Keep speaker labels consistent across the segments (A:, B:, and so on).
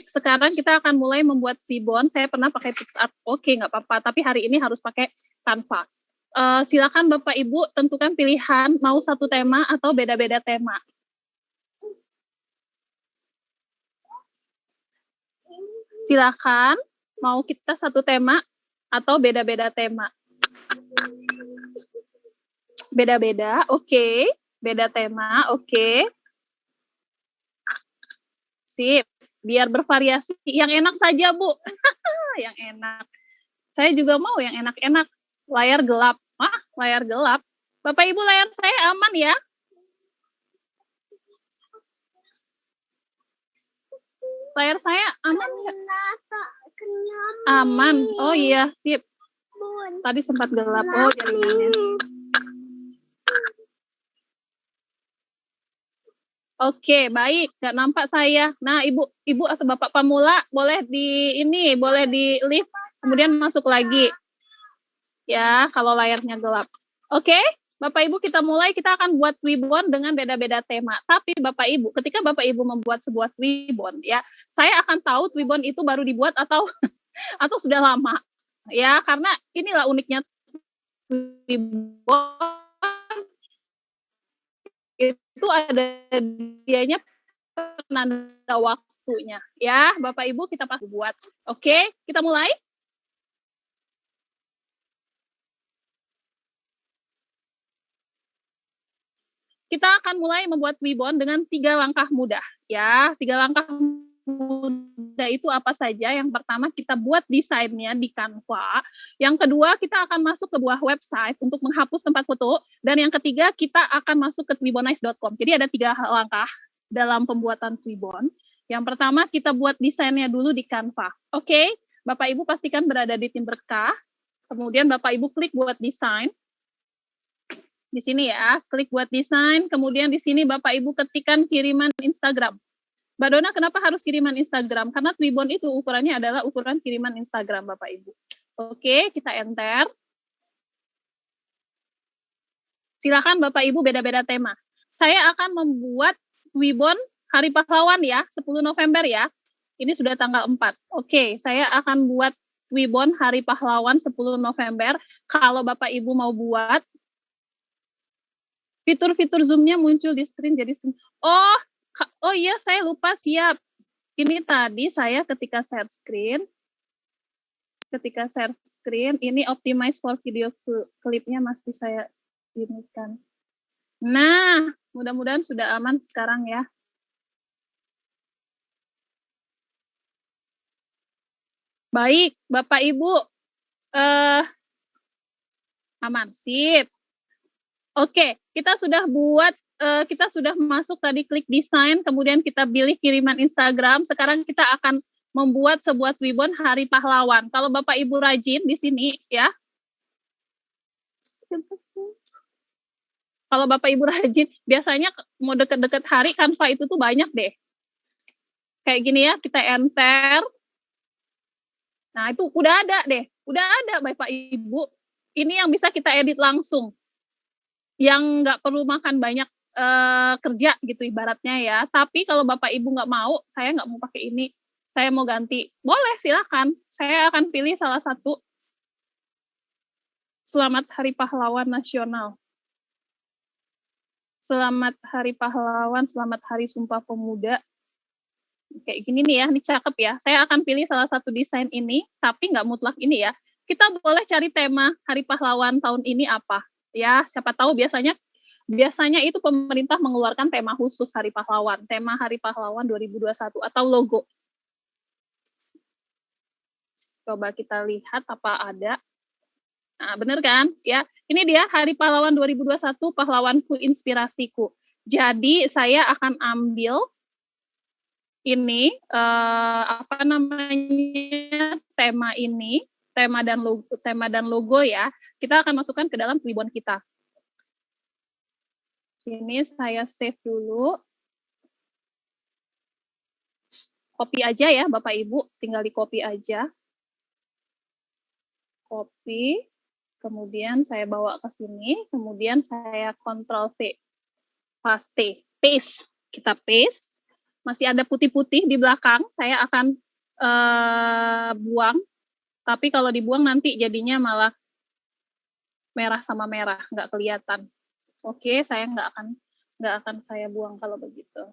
A: sekarang kita akan mulai membuat ribbon. Saya pernah pakai PixArt, oke nggak apa-apa, tapi hari ini harus pakai Canva. Silakan Bapak Ibu tentukan pilihan mau satu tema atau beda-beda tema. Silakan mau kita satu tema atau beda-beda tema. Beda-beda, oke. Beda tema, oke. Sip, biar bervariasi. Yang enak saja, Bu. Yang enak. Saya juga mau yang enak-enak. Layar gelap. Wah, layar gelap. Bapak Ibu, layar saya aman ya? Layar saya aman nggak? Aman. Oh iya, sip. Tadi sempat gelap. Oh, jaringannya. Oke, baik. Nggak nampak saya. Nah, Ibu atau Bapak Pamula boleh boleh di lift, kemudian masuk lagi. Ya, kalau layarnya gelap. Oke, Bapak Ibu kita mulai. Kita akan buat ribbon dengan beda-beda tema. Tapi Bapak Ibu, ketika Bapak Ibu membuat sebuah ribbon, ya, saya akan tahu ribbon itu baru dibuat atau atau sudah lama. Ya, karena inilah uniknya ribbon, itu ada dianya penanda waktunya. Ya, Bapak Ibu kita pasti buat. Oke, kita mulai. Kita akan mulai membuat ribbon dengan 3 langkah mudah. Ya, 3 langkah mudah itu apa saja? Yang pertama kita buat desainnya di Canva. Yang kedua kita akan masuk ke sebuah website untuk menghapus tempat foto. Dan yang ketiga kita akan masuk ke ribbonize.com. Jadi ada 3 langkah dalam pembuatan ribbon. Yang pertama kita buat desainnya dulu di Canva. Oke, Bapak Ibu pastikan berada di tim berkah. Kemudian Bapak Ibu klik buat desain. Di sini ya, klik buat desain, kemudian di sini Bapak Ibu ketikkan kiriman Instagram. Mbak Dona, kenapa harus kiriman Instagram? Karena ribbon itu ukurannya adalah ukuran kiriman Instagram, Bapak Ibu. Oke, kita enter. Silakan Bapak Ibu beda-beda tema. Saya akan membuat ribbon Hari Pahlawan ya, 10 November ya. Ini sudah tanggal 4. Oke, saya akan buat ribbon Hari Pahlawan 10 November. Kalau Bapak Ibu mau buat, fitur-fitur Zoom-nya muncul di screen jadi oh iya saya lupa, siap. Ini tadi saya ketika share screen ini optimize for video klipnya masih saya inikan. Nah, mudah-mudahan sudah aman sekarang ya. Baik, Bapak Ibu aman, sip. Oke, kita sudah buat, kita sudah masuk tadi klik desain, kemudian kita pilih kiriman Instagram. Sekarang kita akan membuat sebuah ribbon Hari Pahlawan. Kalau Bapak Ibu rajin di sini ya. Kalau Bapak Ibu rajin, biasanya mau deket-deket hari Canva itu tuh banyak deh. Kayak gini ya, kita enter. Nah, itu udah ada deh. Udah ada Bapak Ibu. Ini yang bisa kita edit langsung. Yang nggak perlu makan banyak kerja gitu ibaratnya ya. Tapi kalau Bapak Ibu nggak mau, saya nggak mau pakai ini, saya mau ganti, boleh silakan. Saya akan pilih salah satu. Selamat Hari Pahlawan Nasional. Selamat Hari Pahlawan, selamat Hari Sumpah Pemuda. Kayak gini nih ya, ini cakep ya. Saya akan pilih salah satu desain ini, tapi nggak mutlak ini ya. Kita boleh cari tema Hari Pahlawan tahun ini apa. Ya, siapa tahu biasanya itu pemerintah mengeluarkan tema khusus Hari Pahlawan, tema Hari Pahlawan 2021 atau logo. Coba kita lihat apa ada. Nah, bener kan? Ya, ini dia Hari Pahlawan 2021, pahlawanku inspirasiku. Jadi saya akan ambil ini apa namanya tema ini, tema dan logo ya. Kita akan masukkan ke dalam ribbon kita. Ini saya save dulu. Copy aja ya Bapak Ibu, tinggal di copy aja. Copy, kemudian saya bawa ke sini, kemudian saya Ctrl V, paste, kita paste. masih ada putih-putih di belakang, saya akan buang. Tapi kalau dibuang nanti jadinya malah merah sama merah, nggak kelihatan. Oke, saya nggak akan saya buang kalau begitu.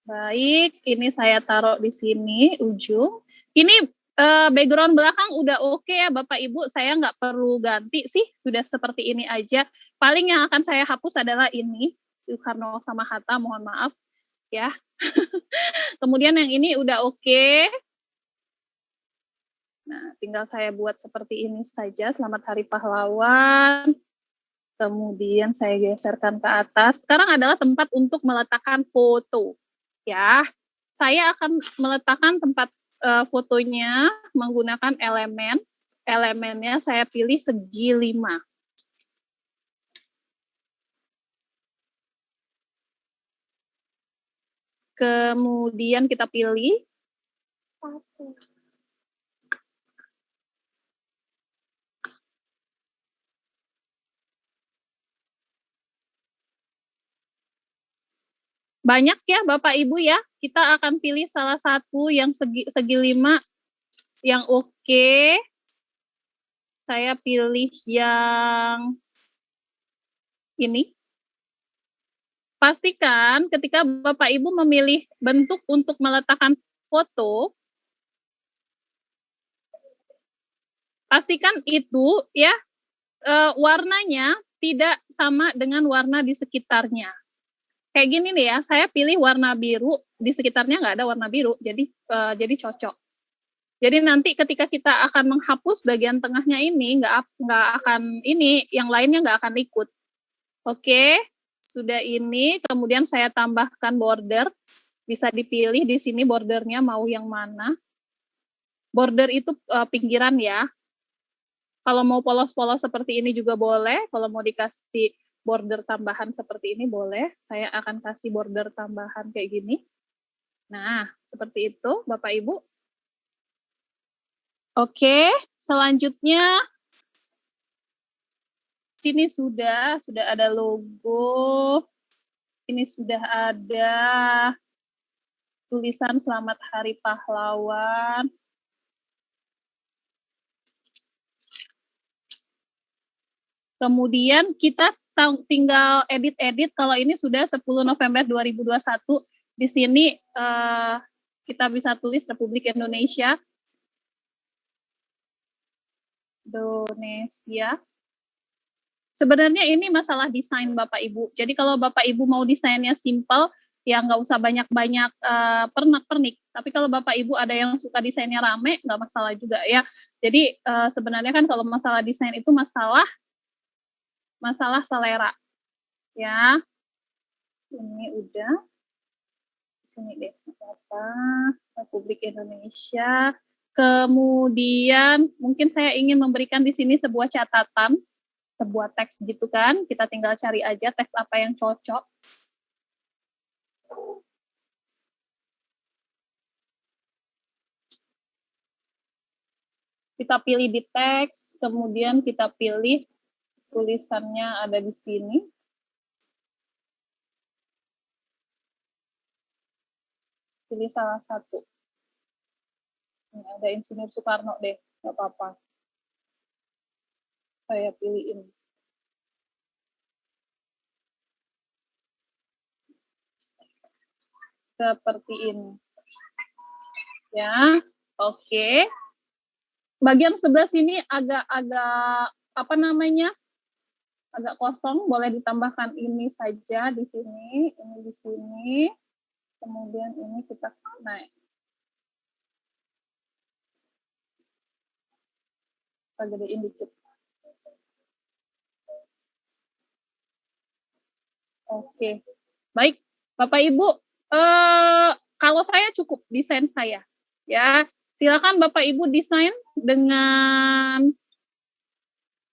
A: Baik, ini saya taruh di sini ujung. Ini background belakang udah oke ya Bapak Ibu, saya nggak perlu ganti sih, sudah seperti ini aja. Paling yang akan saya hapus adalah ini, Soekarno sama Hatta, mohon maaf ya. Kemudian yang ini udah oke. Nah, tinggal saya buat seperti ini saja, Selamat Hari Pahlawan. Kemudian saya geserkan ke atas. Sekarang adalah tempat untuk meletakkan foto. Ya, saya akan meletakkan tempat fotonya menggunakan elemen. Elemennya saya pilih segi 5. Kemudian kita pilih banyak ya Bapak Ibu ya. Kita akan pilih salah satu yang segi 5 yang oke. Saya pilih yang ini. Pastikan ketika Bapak Ibu memilih bentuk untuk meletakkan foto, pastikan itu ya warnanya tidak sama dengan warna di sekitarnya. Kayak gini nih ya, saya pilih warna biru, di sekitarnya nggak ada warna biru, jadi cocok. Jadi nanti ketika kita akan menghapus bagian tengahnya ini, nggak akan ini, yang lainnya nggak akan ikut. Oke, sudah ini, kemudian saya tambahkan border, bisa dipilih di sini bordernya mau yang mana. Border itu pinggiran ya. Kalau mau polos-polos seperti ini juga boleh, kalau mau dikasih border tambahan seperti ini boleh. Saya akan kasih border tambahan kayak gini. Nah, seperti itu Bapak Ibu. Oke, selanjutnya sini sudah ada logo. Ini sudah ada tulisan Selamat Hari Pahlawan. Kemudian kita tinggal edit-edit. Kalau ini sudah 10 November 2021. Di sini kita bisa tulis Republik Indonesia. Sebenarnya ini masalah desain Bapak Ibu. Jadi kalau Bapak Ibu mau desainnya simple, ya nggak usah banyak-banyak pernak-pernik. Tapi kalau Bapak Ibu ada yang suka desainnya rame, nggak masalah juga ya. Jadi sebenarnya kan kalau masalah desain itu masalah selera. Ya, ini udah. Sini deh, apa? Republik Indonesia. Kemudian mungkin saya ingin memberikan di sini sebuah catatan, sebuah teks gitu kan. Kita tinggal cari aja teks apa yang cocok. Kita pilih di teks, kemudian kita pilih tulisannya ada di sini. Pilih salah satu. Ini ada Insinyur Soekarno deh, nggak apa-apa. Saya pilih ini. Seperti ini. Ya, oke. Bagian sebelah sini agak apa namanya? Agak kosong, boleh ditambahkan ini saja di sini, ini di sini. Kemudian ini kita naik. Kita gedein dikit. Oke, baik Bapak Ibu, kalau saya cukup desain saya, ya silakan Bapak Ibu desain dengan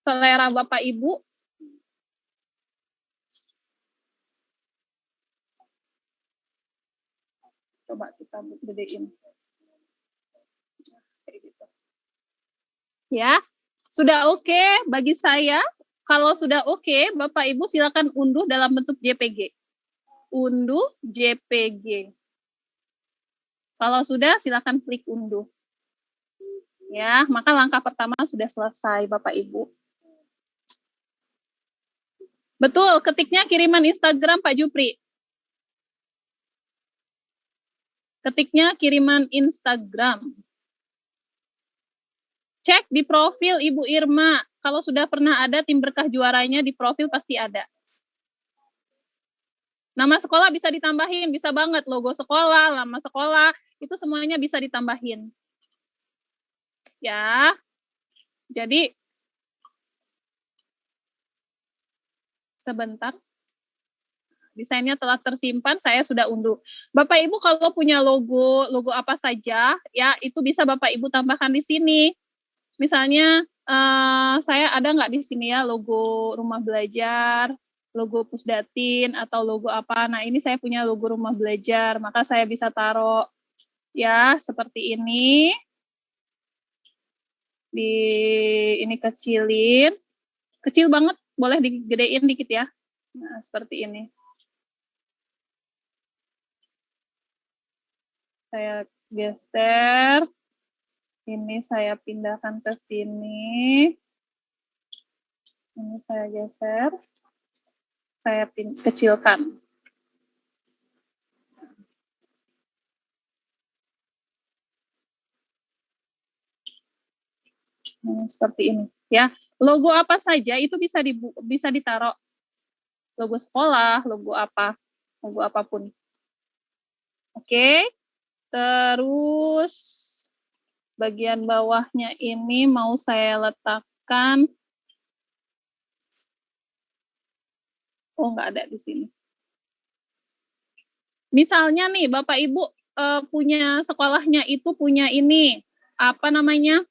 A: selera Bapak Ibu. Coba kita gedein. Ya, sudah oke bagi saya. Kalau sudah oke, Bapak Ibu silakan unduh dalam bentuk JPG. unduh JPG. Kalau sudah, silakan klik unduh. Ya, maka langkah pertama sudah selesai, Bapak Ibu. Betul, ketiknya kiriman Instagram, Pak Jupri. Ketiknya kiriman Instagram. Cek di profil Ibu Irma. Kalau sudah pernah ada tim berkah juaranya, di profil pasti ada. Nama sekolah bisa ditambahin, bisa banget. Logo sekolah, nama sekolah, itu semuanya bisa ditambahin. Ya, jadi sebentar. Desainnya telah tersimpan, saya sudah unduh. Bapak Ibu kalau punya logo apa saja, ya itu bisa Bapak Ibu tambahkan di sini. Misalnya saya ada nggak di sini ya logo rumah belajar, logo Pusdatin atau logo apa. Nah ini saya punya logo rumah belajar, maka saya bisa taruh ya seperti ini. Ini kecilin, kecil banget, boleh digedein dikit ya. Nah seperti ini. Saya geser, ini saya pindahkan ke sini, ini saya geser, saya kecilkan. Seperti ini, ya. Logo apa saja itu bisa ditaruh. Logo sekolah, logo apa, logo apapun. Oke, terus bagian bawahnya ini mau saya letakkan. Oh, nggak ada di sini. Misalnya nih, Bapak Ibu punya sekolahnya itu punya ini, apa namanya,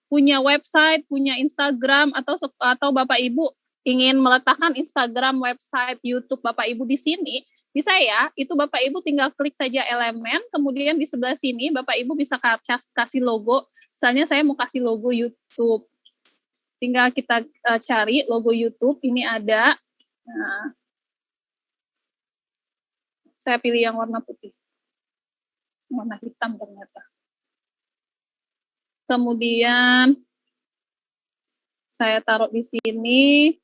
A: punya website, punya Instagram, atau Bapak Ibu ingin meletakkan Instagram, website, YouTube Bapak Ibu di sini, bisa ya, itu Bapak Ibu tinggal klik saja elemen, kemudian di sebelah sini Bapak Ibu bisa kasih logo, misalnya saya mau kasih logo YouTube, tinggal kita cari logo YouTube, ini ada, nah, saya pilih yang warna putih, warna hitam ternyata. Kemudian saya taruh di sini,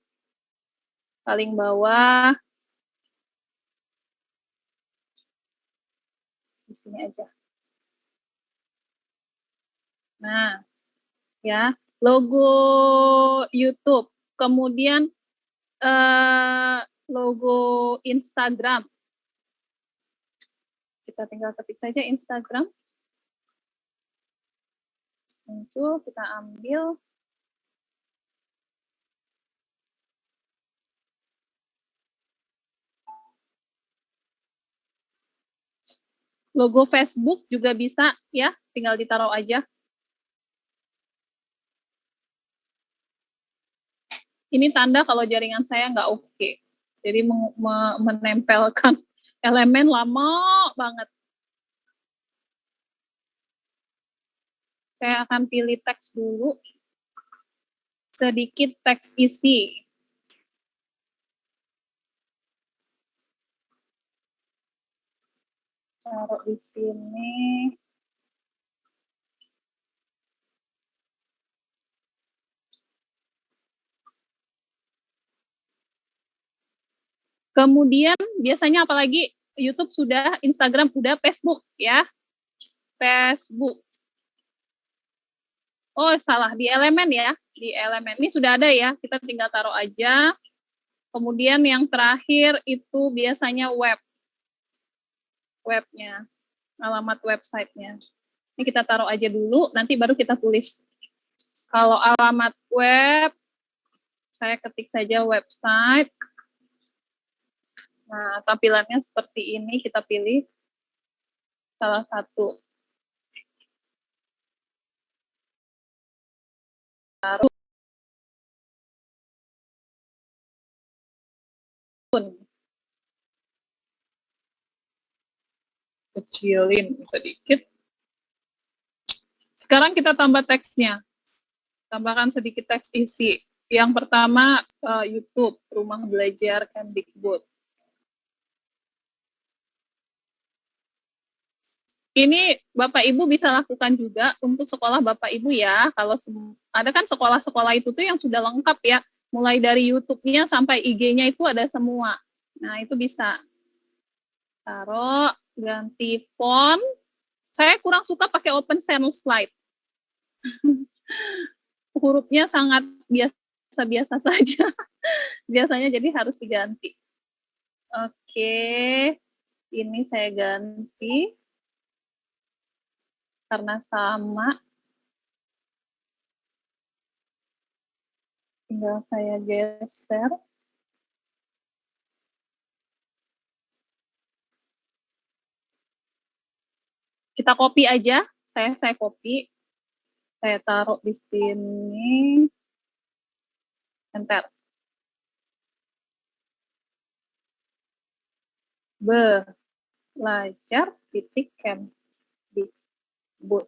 A: paling bawah, di sini aja. Nah, ya, logo YouTube, kemudian logo Instagram. Kita tinggal ketik saja Instagram. Muncul, kita ambil. Logo Facebook juga bisa ya, tinggal ditaruh aja. Ini tanda kalau jaringan saya nggak oke. Jadi menempelkan elemen lama banget. Saya akan pilih teks dulu. Sedikit teks isi. Taruh di sini. Kemudian biasanya apalagi YouTube sudah, Instagram sudah, Facebook ya. Facebook. Oh, salah, di elemen ya. Di elemen ini sudah ada ya, kita tinggal taruh aja. Kemudian yang terakhir itu biasanya webnya, alamat websitenya. Ini kita taruh aja dulu, nanti baru kita tulis. Kalau alamat web, saya ketik saja website. Nah, tampilannya seperti ini, kita pilih salah satu. Taruh. Kecilin sedikit. Sekarang kita tambah teksnya. Tambahkan sedikit teks isi. Yang pertama YouTube, Rumah Belajar Kemdikbud. Ini Bapak Ibu bisa lakukan juga untuk sekolah Bapak Ibu ya. Kalau ada kan sekolah-sekolah itu tuh yang sudah lengkap ya, mulai dari YouTube-nya sampai IG-nya itu ada semua. Nah, itu bisa. Taruh, ganti font. Saya kurang suka pakai Open Channel Slide. Hurufnya sangat biasa-biasa saja. Biasanya jadi harus diganti. Oke. Ini saya ganti. Karena sama. Tinggal saya geser. Kita copy aja. Saya copy. Saya taruh di sini. Enter. Belajar titik Kemdikbud.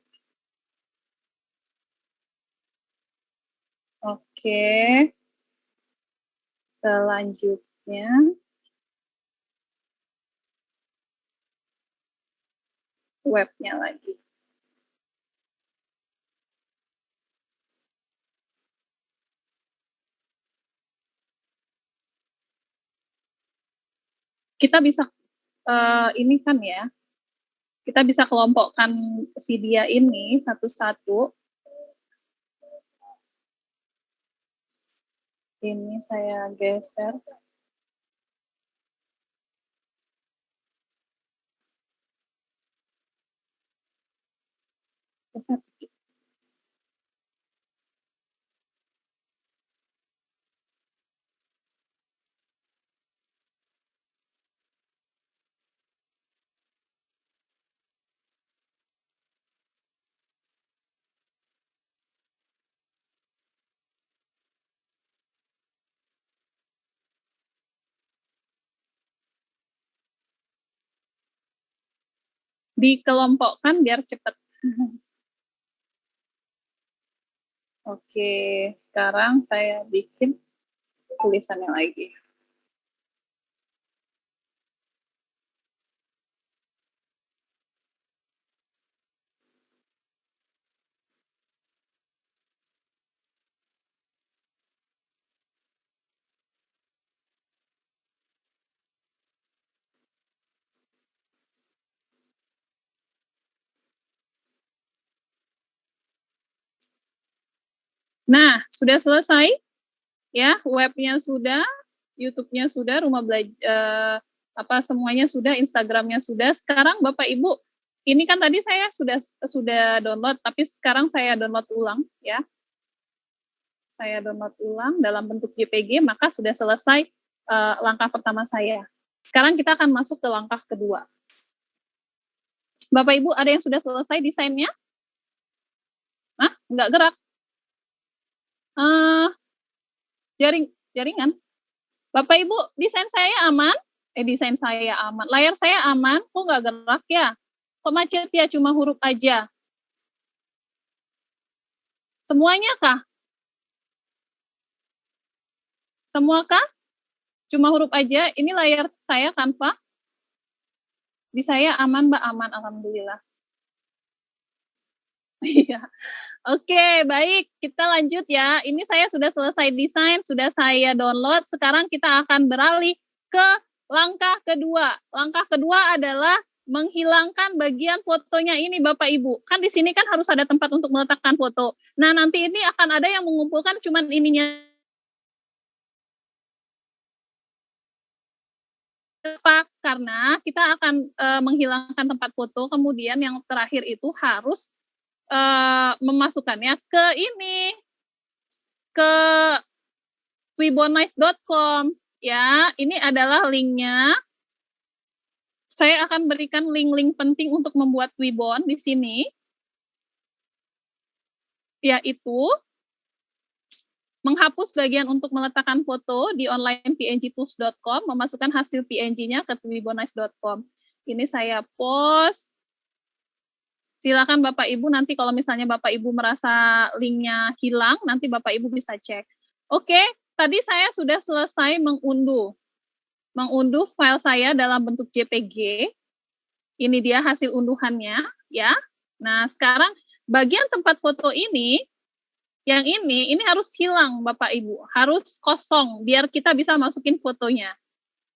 A: Oke. Selanjutnya webnya lagi. Kita bisa ini kan ya, kita bisa kelompokkan si dia ini satu-satu. Ini saya geser. Geser. Dikelompokkan biar cepat. Oke, sekarang saya bikin tulisannya lagi. Nah, sudah selesai ya, webnya sudah, YouTube-nya sudah, rumah belajar semuanya sudah, Instagram-nya sudah. Sekarang Bapak Ibu, ini kan tadi saya sudah download, tapi sekarang saya download ulang ya. Saya download ulang dalam bentuk JPG, maka sudah selesai langkah pertama saya. Sekarang kita akan masuk ke langkah kedua. Bapak Ibu, ada yang sudah selesai desainnya? Hah? Nggak gerak? Jaringan. Bapak Ibu, desain saya aman? Layar saya aman, kok nggak gerak ya? Kok macet ya, cuma huruf aja? Semuanya kah? Semua kah? Cuma huruf aja? Ini layar saya Canva? Di saya aman, Mbak? Aman, alhamdulillah. Iya. Oke, baik. Kita lanjut ya. Ini saya sudah selesai desain, sudah saya download. Sekarang kita akan beralih ke langkah kedua. Langkah kedua adalah menghilangkan bagian fotonya ini Bapak Ibu. Kan di sini kan harus ada tempat untuk meletakkan foto. Nah, nanti ini akan ada yang mengumpulkan cuman ininya. Kenapa? Karena kita akan menghilangkan tempat foto, kemudian yang terakhir itu harus memasukkannya ke ini, ke webonice.com ya. Ini adalah linknya. Saya akan berikan link-link penting untuk membuat Webon di sini, yaitu menghapus bagian untuk meletakkan foto di onlinepngtools.com, memasukkan hasil PNG-nya ke webonice.com. Ini saya post. Silakan Bapak Ibu nanti kalau misalnya Bapak Ibu merasa linknya hilang, nanti Bapak Ibu bisa cek. Oke, tadi saya sudah selesai mengunduh file saya dalam bentuk JPG. Ini dia hasil unduhannya, ya. Nah, sekarang bagian tempat foto ini, yang ini harus hilang, Bapak Ibu. Harus kosong, biar kita bisa masukin fotonya.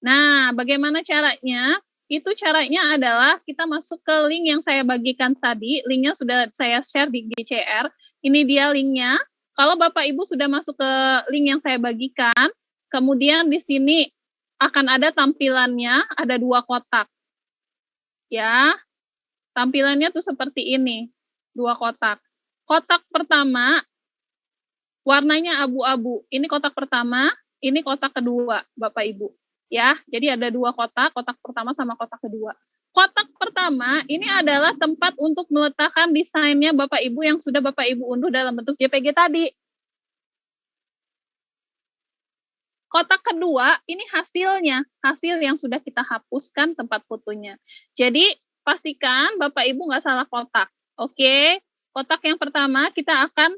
A: Nah, bagaimana caranya? Itu caranya adalah kita masuk ke link yang saya bagikan tadi. Linknya sudah saya share di GCR. Ini dia linknya. Kalau Bapak Ibu sudah masuk ke link yang saya bagikan, kemudian di sini akan ada tampilannya, ada 2 kotak. Ya, tampilannya tuh seperti ini, 2 kotak. Kotak pertama, warnanya abu-abu. Ini kotak pertama, ini kotak kedua, Bapak Ibu. Ya, jadi ada 2 kotak pertama sama kotak kedua. Kotak pertama, ini adalah tempat untuk meletakkan desainnya Bapak Ibu yang sudah Bapak Ibu unduh dalam bentuk JPG tadi. Kotak kedua, ini hasilnya, hasil yang sudah kita hapuskan tempat fotonya. Jadi, pastikan Bapak Ibu nggak salah kotak. Oke, kotak yang pertama kita akan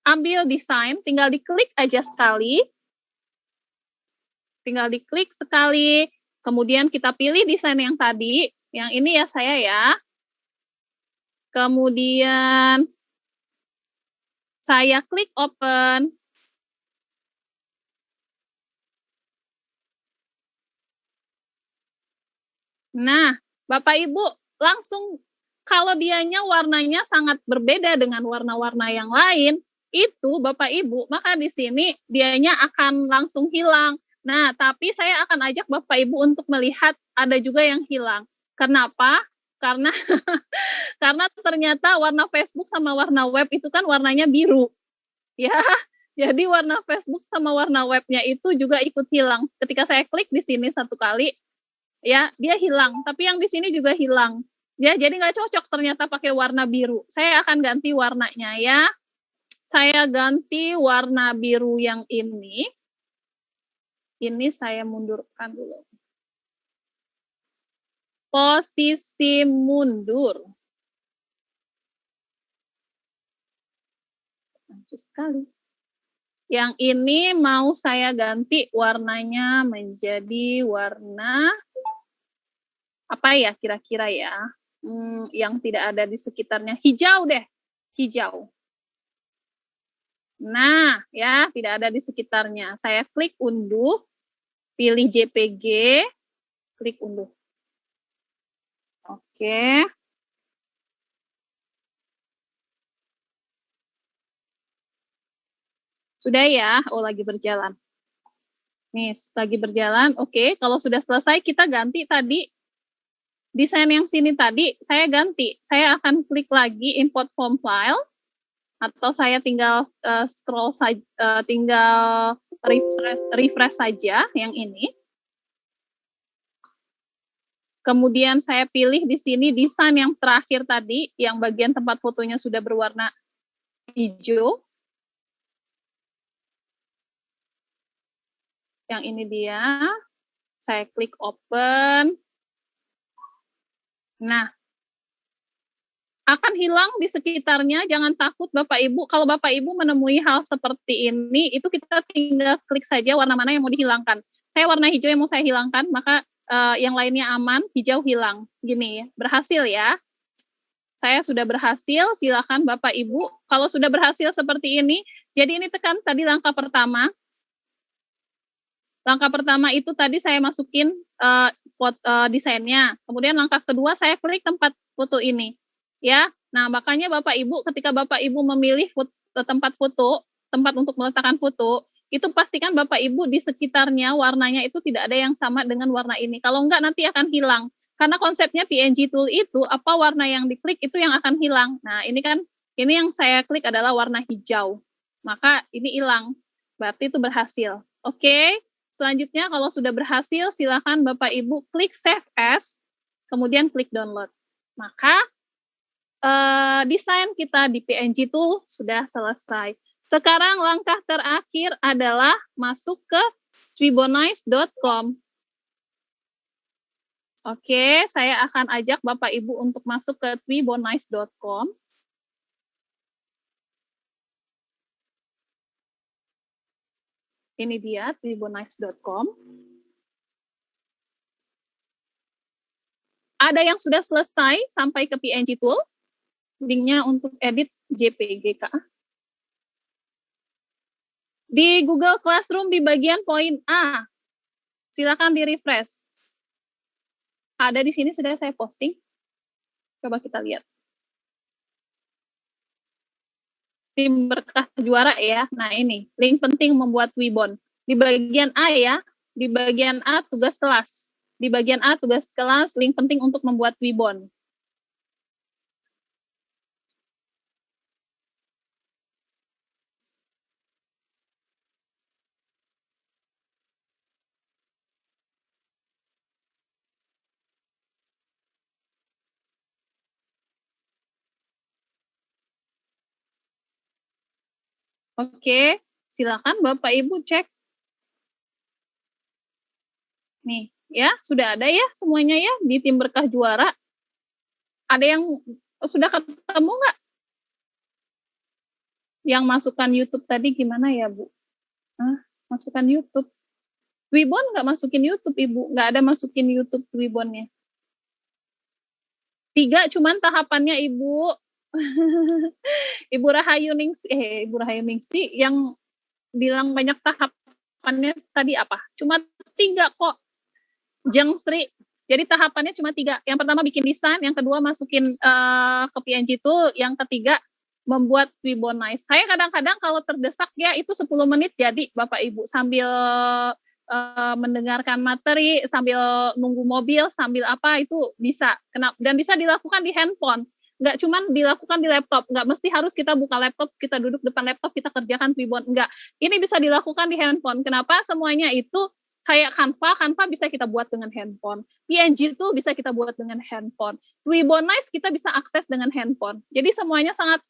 A: ambil desain, tinggal diklik aja sekali. Tinggal diklik sekali, kemudian kita pilih desain yang tadi, yang ini ya saya ya. Kemudian saya klik open. Nah, Bapak Ibu langsung kalau dianya warnanya sangat berbeda dengan warna-warna yang lain, itu Bapak Ibu, maka di sini dianya akan langsung hilang. Nah, tapi saya akan ajak Bapak Ibu untuk melihat ada juga yang hilang. Kenapa? Karena karena ternyata warna Facebook sama warna web itu kan warnanya biru. Ya, jadi warna Facebook sama warna webnya itu juga ikut hilang. Ketika saya klik di sini 1 kali, ya dia hilang, tapi yang di sini juga hilang. Ya, jadi nggak cocok ternyata pakai warna biru. Saya akan ganti warnanya ya. Saya ganti warna biru yang ini. Ini saya mundurkan dulu. Posisi mundur. Maju sekali. Yang ini mau saya ganti warnanya menjadi warna apa ya kira-kira ya? Yang tidak ada di sekitarnya, hijau deh, hijau. Nah, ya, tidak ada di sekitarnya. Saya klik unduh, pilih JPG, klik unduh. Oke. Sudah ya? Oh, lagi berjalan. Nih, lagi berjalan. Oke, kalau sudah selesai kita ganti tadi desain yang sini tadi saya ganti. Saya akan klik lagi import form file atau saya tinggal scroll saja, tinggal refresh saja yang ini. Kemudian saya pilih di sini desain yang terakhir tadi, yang bagian tempat fotonya sudah berwarna hijau. Yang ini dia. Saya klik open. Nah, akan hilang di sekitarnya, jangan takut Bapak Ibu. Kalau Bapak Ibu menemui hal seperti ini, itu kita tinggal klik saja warna mana yang mau dihilangkan. Saya warna hijau yang mau saya hilangkan, maka yang lainnya aman, hijau hilang. Gini, berhasil ya. Saya sudah berhasil, silakan Bapak Ibu. Kalau sudah berhasil seperti ini, jadi ini tekan tadi langkah pertama. Langkah pertama itu tadi saya masukin desainnya. Kemudian langkah kedua saya klik tempat foto ini. Ya, nah makanya Bapak Ibu ketika Bapak Ibu memilih tempat foto, tempat untuk meletakkan foto, itu pastikan Bapak Ibu di sekitarnya warnanya itu tidak ada yang sama dengan warna ini. Kalau enggak nanti akan hilang. Karena konsepnya PNG tool itu apa warna yang diklik itu yang akan hilang. Nah, ini kan ini yang saya klik adalah warna hijau. Maka ini hilang. Berarti itu berhasil. Oke. Selanjutnya kalau sudah berhasil, silakan Bapak Ibu klik Save As, kemudian klik Download. Maka desain kita di PNG Tool sudah selesai. Sekarang langkah terakhir adalah masuk ke tribonize.com. Oke, saya akan ajak Bapak Ibu untuk masuk ke tribonize.com. Ini dia tribonice.com. Ada yang sudah selesai sampai ke PNG tool, linknya untuk edit JPG kah? Di Google Classroom di bagian poin A, silakan di refresh. Ada di sini sudah saya posting. Coba kita lihat. Tim berkah juara ya. Nah ini, link penting membuat Wibon. Di bagian A ya, di bagian A tugas kelas. Di bagian A tugas kelas, link penting untuk membuat Wibon. Oke, silakan Bapak Ibu cek. Nih, ya, sudah ada ya semuanya ya di tim berkah juara. Ada yang sudah ketemu nggak? Yang masukkan YouTube tadi gimana ya, Bu? Masukkan YouTube. Wibon nggak masukin YouTube, Ibu. Nggak ada masukin YouTube Wibonnya. 3 cuman tahapannya, Ibu. Ibu Rahayu Ningsi yang bilang banyak tahapannya tadi apa? Cuma 3 kok. Jeng Sri. Jadi tahapannya cuma 3. Yang pertama bikin desain, yang kedua masukin ke PNG tool, yang ketiga membuat Tribonize. Saya kadang-kadang kalau terdesak ya itu 10 menit jadi Bapak Ibu sambil mendengarkan materi, sambil nunggu mobil, sambil apa itu bisa. Dan bisa dilakukan di handphone. Nggak cuma dilakukan di laptop, nggak mesti harus kita buka laptop, kita duduk depan laptop, kita kerjakan Tribon, nggak. Ini bisa dilakukan di handphone. Kenapa? Semuanya itu kayak Canva bisa kita buat dengan handphone. PNG itu bisa kita buat dengan handphone. Tribonize kita bisa akses dengan handphone. Jadi semuanya sangat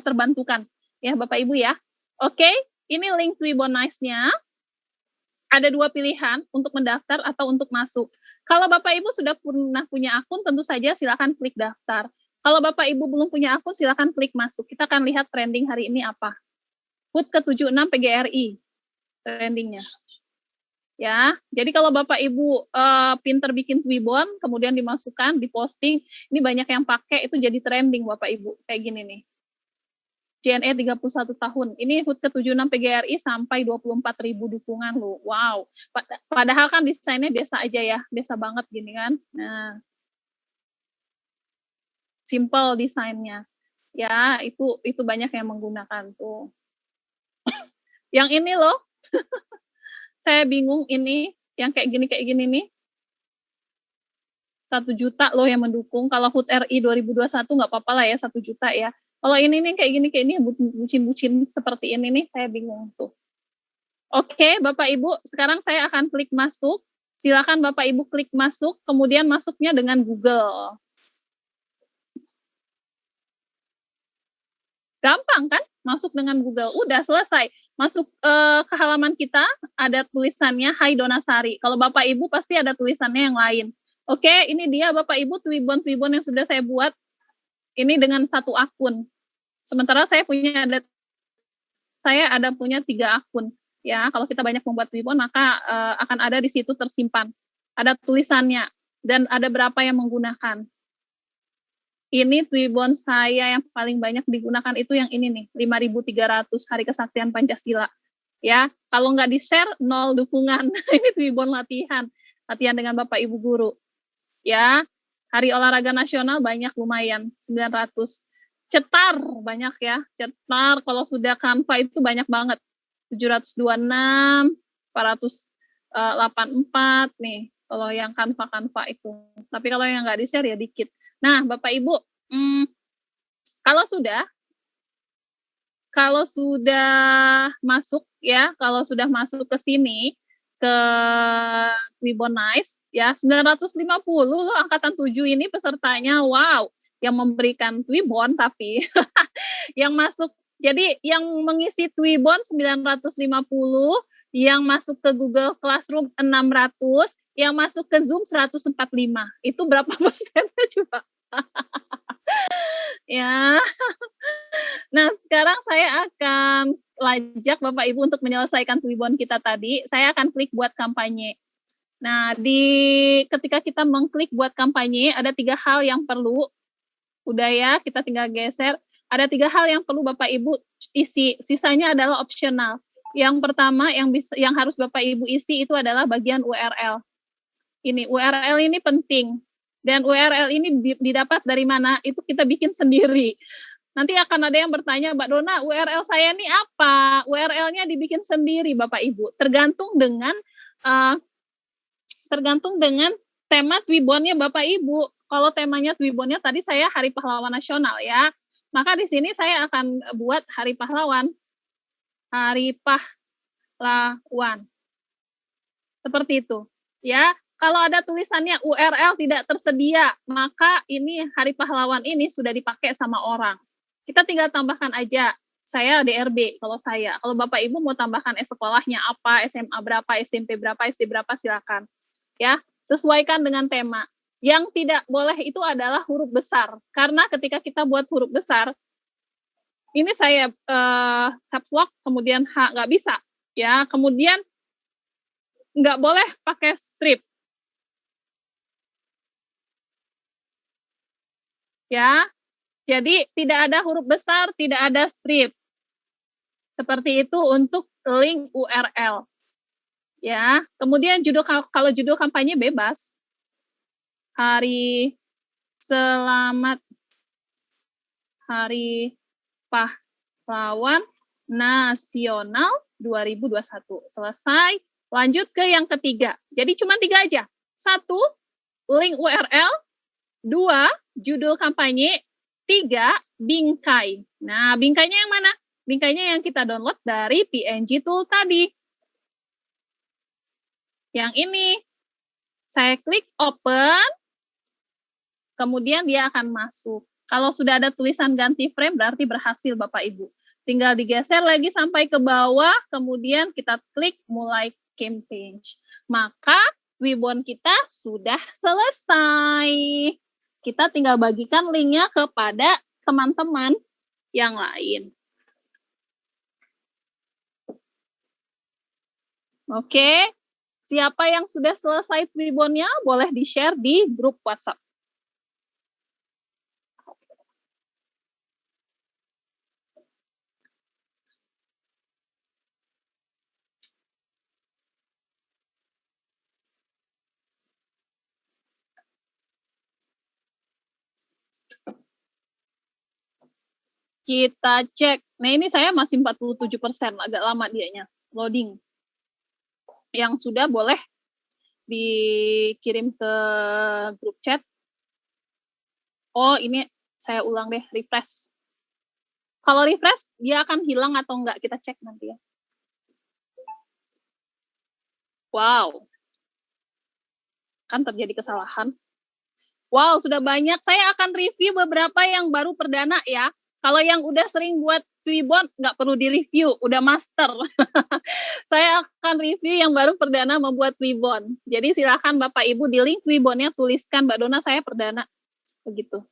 A: terbantukan. Ya Bapak Ibu ya. Oke, ini link Tribonize-nya. Ada 2 pilihan untuk mendaftar atau untuk masuk. Kalau Bapak Ibu sudah pernah punya akun, tentu saja silakan klik daftar. Kalau Bapak Ibu belum punya akun, silakan klik masuk. Kita akan lihat trending hari ini apa. HUT ke-76 PGRI trendingnya. Ya, jadi kalau Bapak Ibu pinter bikin Twibon, kemudian dimasukkan, diposting, ini banyak yang pakai, itu jadi trending Bapak Ibu. Kayak gini nih. JNE 31 tahun. Ini HUT ke-76 PGRI sampai 24.000 dukungan loh. Wow. Padahal kan desainnya biasa aja ya. Biasa banget gini kan. Nah. Simple desainnya. Ya, itu banyak yang menggunakan tuh. Yang ini loh. Saya bingung ini yang kayak gini nih. 1 juta loh yang mendukung. Kalau HUT RI 2021 nggak apa-apa lah ya 1 juta ya. Kalau ini nih kayak gini bucin-bucin seperti ini nih saya bingung tuh. Oke, Bapak Ibu, sekarang saya akan klik masuk. Silakan Bapak Ibu klik masuk, kemudian masuknya dengan Google. Gampang kan? Masuk dengan Google. Udah selesai. Masuk ke halaman kita, ada tulisannya Hai Donasari. Kalau Bapak Ibu pasti ada tulisannya yang lain. Oke, ini dia Bapak Ibu Twibon yang sudah saya buat. Ini dengan 1 akun. Sementara saya ada punya 3 akun. Ya, kalau kita banyak membuat Twibon, maka akan ada di situ tersimpan. Ada tulisannya dan ada berapa yang menggunakan. Ini Twibon saya yang paling banyak digunakan itu yang ini nih, 5.300 Hari Kesaktian Pancasila. Ya, kalau nggak di-share 0 dukungan. Ini Twibon latihan dengan Bapak Ibu guru. Ya, Hari Olahraga Nasional banyak lumayan 900. Cetar banyak ya, cetar kalau sudah Canva itu banyak banget. 726, 484 nih kalau yang Canva itu. Tapi kalau yang nggak di-share ya dikit. Nah, Bapak Ibu, kalau sudah masuk ya, kalau sudah masuk ke sini ke Tribonize ya, 950 loh angkatan 7 ini pesertanya. Wow, yang memberikan Twibon tapi yang masuk, jadi yang mengisi Twibon 950, yang masuk ke Google Classroom 600, yang masuk ke Zoom 145. Itu berapa persennya coba? Ya. Nah, sekarang saya akan lajak Bapak Ibu untuk menyelesaikan Twibbon kita tadi, saya akan klik buat kampanye. Nah, ketika kita mengklik buat kampanye, ada 3 hal yang perlu. Udah ya, kita tinggal geser. Ada 3 hal yang perlu Bapak Ibu isi, sisanya adalah opsional. Yang pertama yang harus Bapak Ibu isi itu adalah bagian URL. Ini URL ini penting. Dan URL ini didapat dari mana? Itu kita bikin sendiri. Nanti akan ada yang bertanya, Mbak Dona, URL saya ini apa? URL-nya dibikin sendiri, Bapak Ibu. Tergantung dengan tema Twibbonnya Bapak Ibu. Kalau temanya Twibbonnya tadi saya Hari Pahlawan Nasional ya. Maka di sini saya akan buat Hari Pahlawan. Hari Pahlawan. Seperti itu. Ya. Kalau ada tulisannya URL tidak tersedia, maka ini Hari Pahlawan ini sudah dipakai sama orang. Kita tinggal tambahkan aja, saya DRB kalau saya. Kalau Bapak Ibu mau tambahkan sekolahnya apa, SMA berapa, SMP berapa, SD berapa, silakan. Ya, sesuaikan dengan tema. Yang tidak boleh itu adalah huruf besar. Karena ketika kita buat huruf besar, ini saya caps lock, kemudian H, nggak bisa. Ya, kemudian nggak boleh pakai strip. Ya, jadi tidak ada huruf besar, tidak ada strip. Seperti itu untuk link URL. Ya, kemudian kalau judul kampanye bebas. Selamat Hari Pahlawan Nasional 2021. Selesai. Lanjut ke yang ketiga. Jadi cuma 3 aja. 1, link URL. 2, judul kampanye. 3, bingkai. Nah, bingkainya yang mana? Bingkainya yang kita download dari PNG Tool tadi. Yang ini. Saya klik open. Kemudian dia akan masuk. Kalau sudah ada tulisan ganti frame, berarti berhasil Bapak Ibu. Tinggal digeser lagi sampai ke bawah, kemudian kita klik mulai campaign. Maka Twibbon kita sudah selesai. Kita tinggal bagikan linknya kepada teman-teman yang lain. Oke, siapa yang sudah selesai Twibbonnya boleh di-share di grup WhatsApp. Kita cek. Nah, ini saya masih 47%, agak lama dianya loading. Yang sudah boleh dikirim ke grup chat. Oh, ini saya ulang deh, refresh. Kalau refresh, dia akan hilang atau enggak, kita cek nanti ya. Wow. Kan terjadi kesalahan. Wow, sudah banyak. Saya akan review beberapa yang baru perdana ya. Kalau yang udah sering buat Twibbon, nggak perlu di-review, udah master. Saya akan review yang baru perdana membuat Twibbon. Jadi silakan Bapak Ibu di link Twibbonnya tuliskan, Mbak Dona saya perdana. Begitu.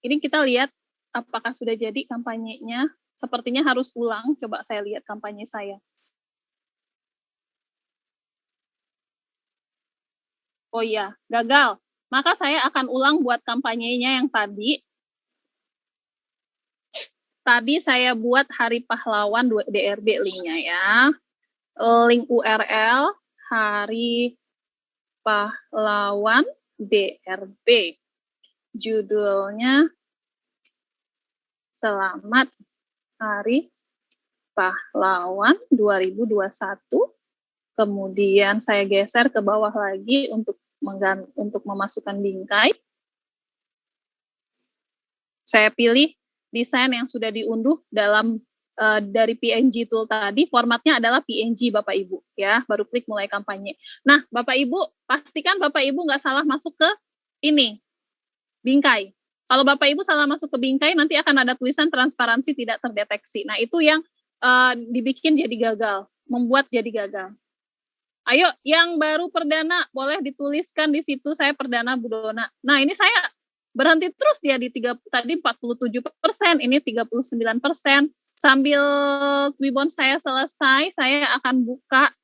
A: Ini kita lihat apakah sudah jadi kampanyenya. Sepertinya harus ulang. Coba saya lihat kampanye saya. Oh iya, gagal. Maka saya akan ulang buat kampanyenya yang tadi. Tadi saya buat Hari Pahlawan DRB linknya ya. Link URL Hari Pahlawan DRB. Judulnya Selamat Hari Pahlawan 2021. Kemudian saya geser ke bawah lagi untuk memasukkan bingkai. Saya pilih desain yang sudah diunduh dari PNG Tool tadi, formatnya adalah PNG Bapak Ibu ya, baru klik mulai kampanye. Nah, Bapak Ibu, pastikan Bapak Ibu nggak salah masuk ke ini, bingkai. Kalau Bapak Ibu salah masuk ke bingkai, nanti akan ada tulisan transparansi tidak terdeteksi. Nah, itu yang dibikin jadi gagal, membuat jadi gagal. Ayo, yang baru perdana boleh dituliskan di situ, saya perdana Bu Dona. Nah, ini saya berhenti terus dia di tadi 47%, ini 39%. Sambil Twibon saya selesai, saya akan buka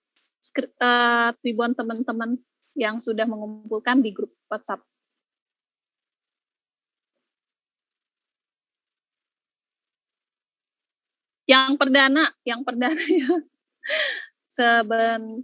A: Twibon teman-teman yang sudah mengumpulkan di grup WhatsApp. Yang perdana ya. Sebentar.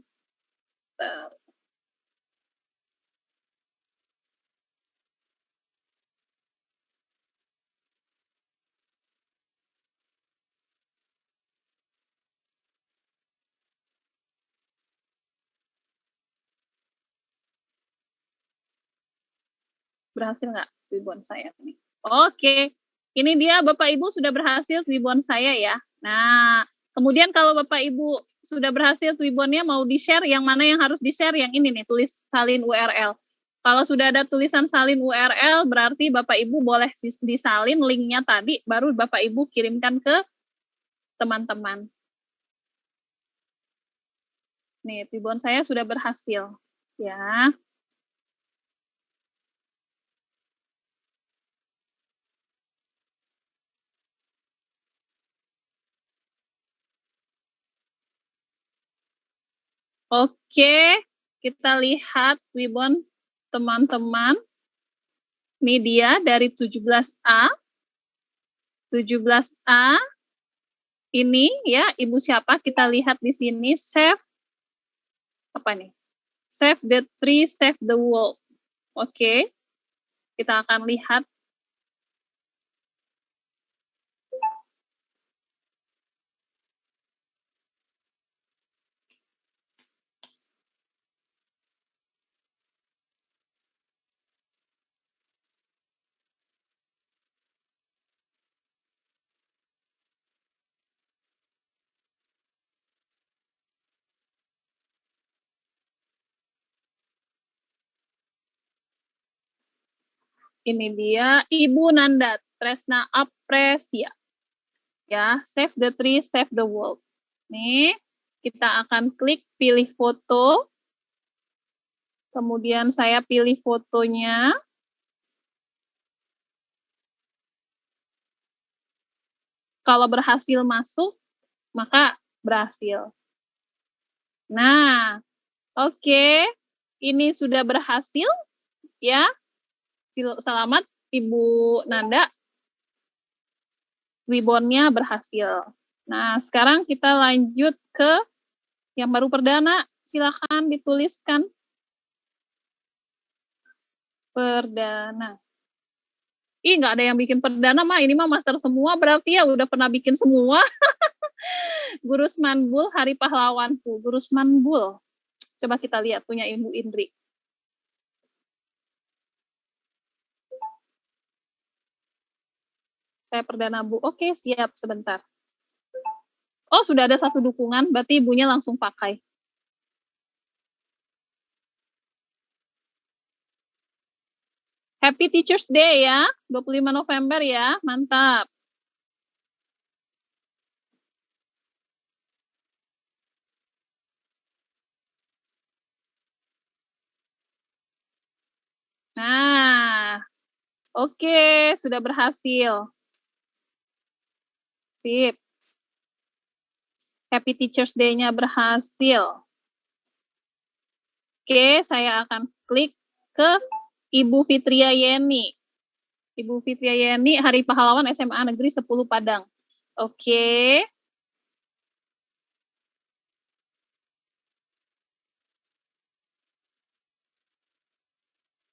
A: Berhasil nggak Twibon saya nih? Oke, ini dia Bapak Ibu sudah berhasil Twibon saya ya. Nah, kemudian kalau Bapak Ibu sudah berhasil Twibonnya mau di-share, yang mana yang harus di-share? Yang ini nih, tulis salin URL. Kalau sudah ada tulisan salin URL, berarti Bapak Ibu boleh disalin linknya tadi, baru Bapak Ibu kirimkan ke teman-teman. Nih, Twibon saya sudah berhasil. Ya. Oke, kita lihat Twibon teman-teman. Ini dia dari 17A. 17A. Ini ya, Ibu siapa? Kita lihat di sini, save apa nih? Save the tree, save the world. Oke. Kita akan lihat. Ini dia Ibu Nanda Tresna Apresia. Ya, save the tree, save the world. Nih, kita akan klik pilih foto. Kemudian saya pilih fotonya. Kalau berhasil masuk, maka berhasil. Nah, oke. Ini sudah berhasil ya. Selamat Ibu Nanda. Twibonnya berhasil. Nah, sekarang kita lanjut ke yang baru perdana. Silakan dituliskan. Perdana. Ih, nggak ada yang bikin perdana mah. Ini mah master semua, berarti ya udah pernah bikin semua. Gurus Manbul, Hari Pahlawanku. Gurus Manbul. Coba kita lihat punya Ibu Indri. Saya perdana Bu. Oke, siap sebentar. Oh, sudah ada satu dukungan, berarti ibunya langsung pakai. Happy Teachers Day ya, 25 November ya, mantap. Nah, oke, sudah berhasil. Sip. Happy Teachers Day-nya berhasil. Oke, saya akan klik ke Ibu Fitria Yeni. Ibu Fitria Yeni, Hari Pahlawan SMA Negeri 10 Padang. Oke.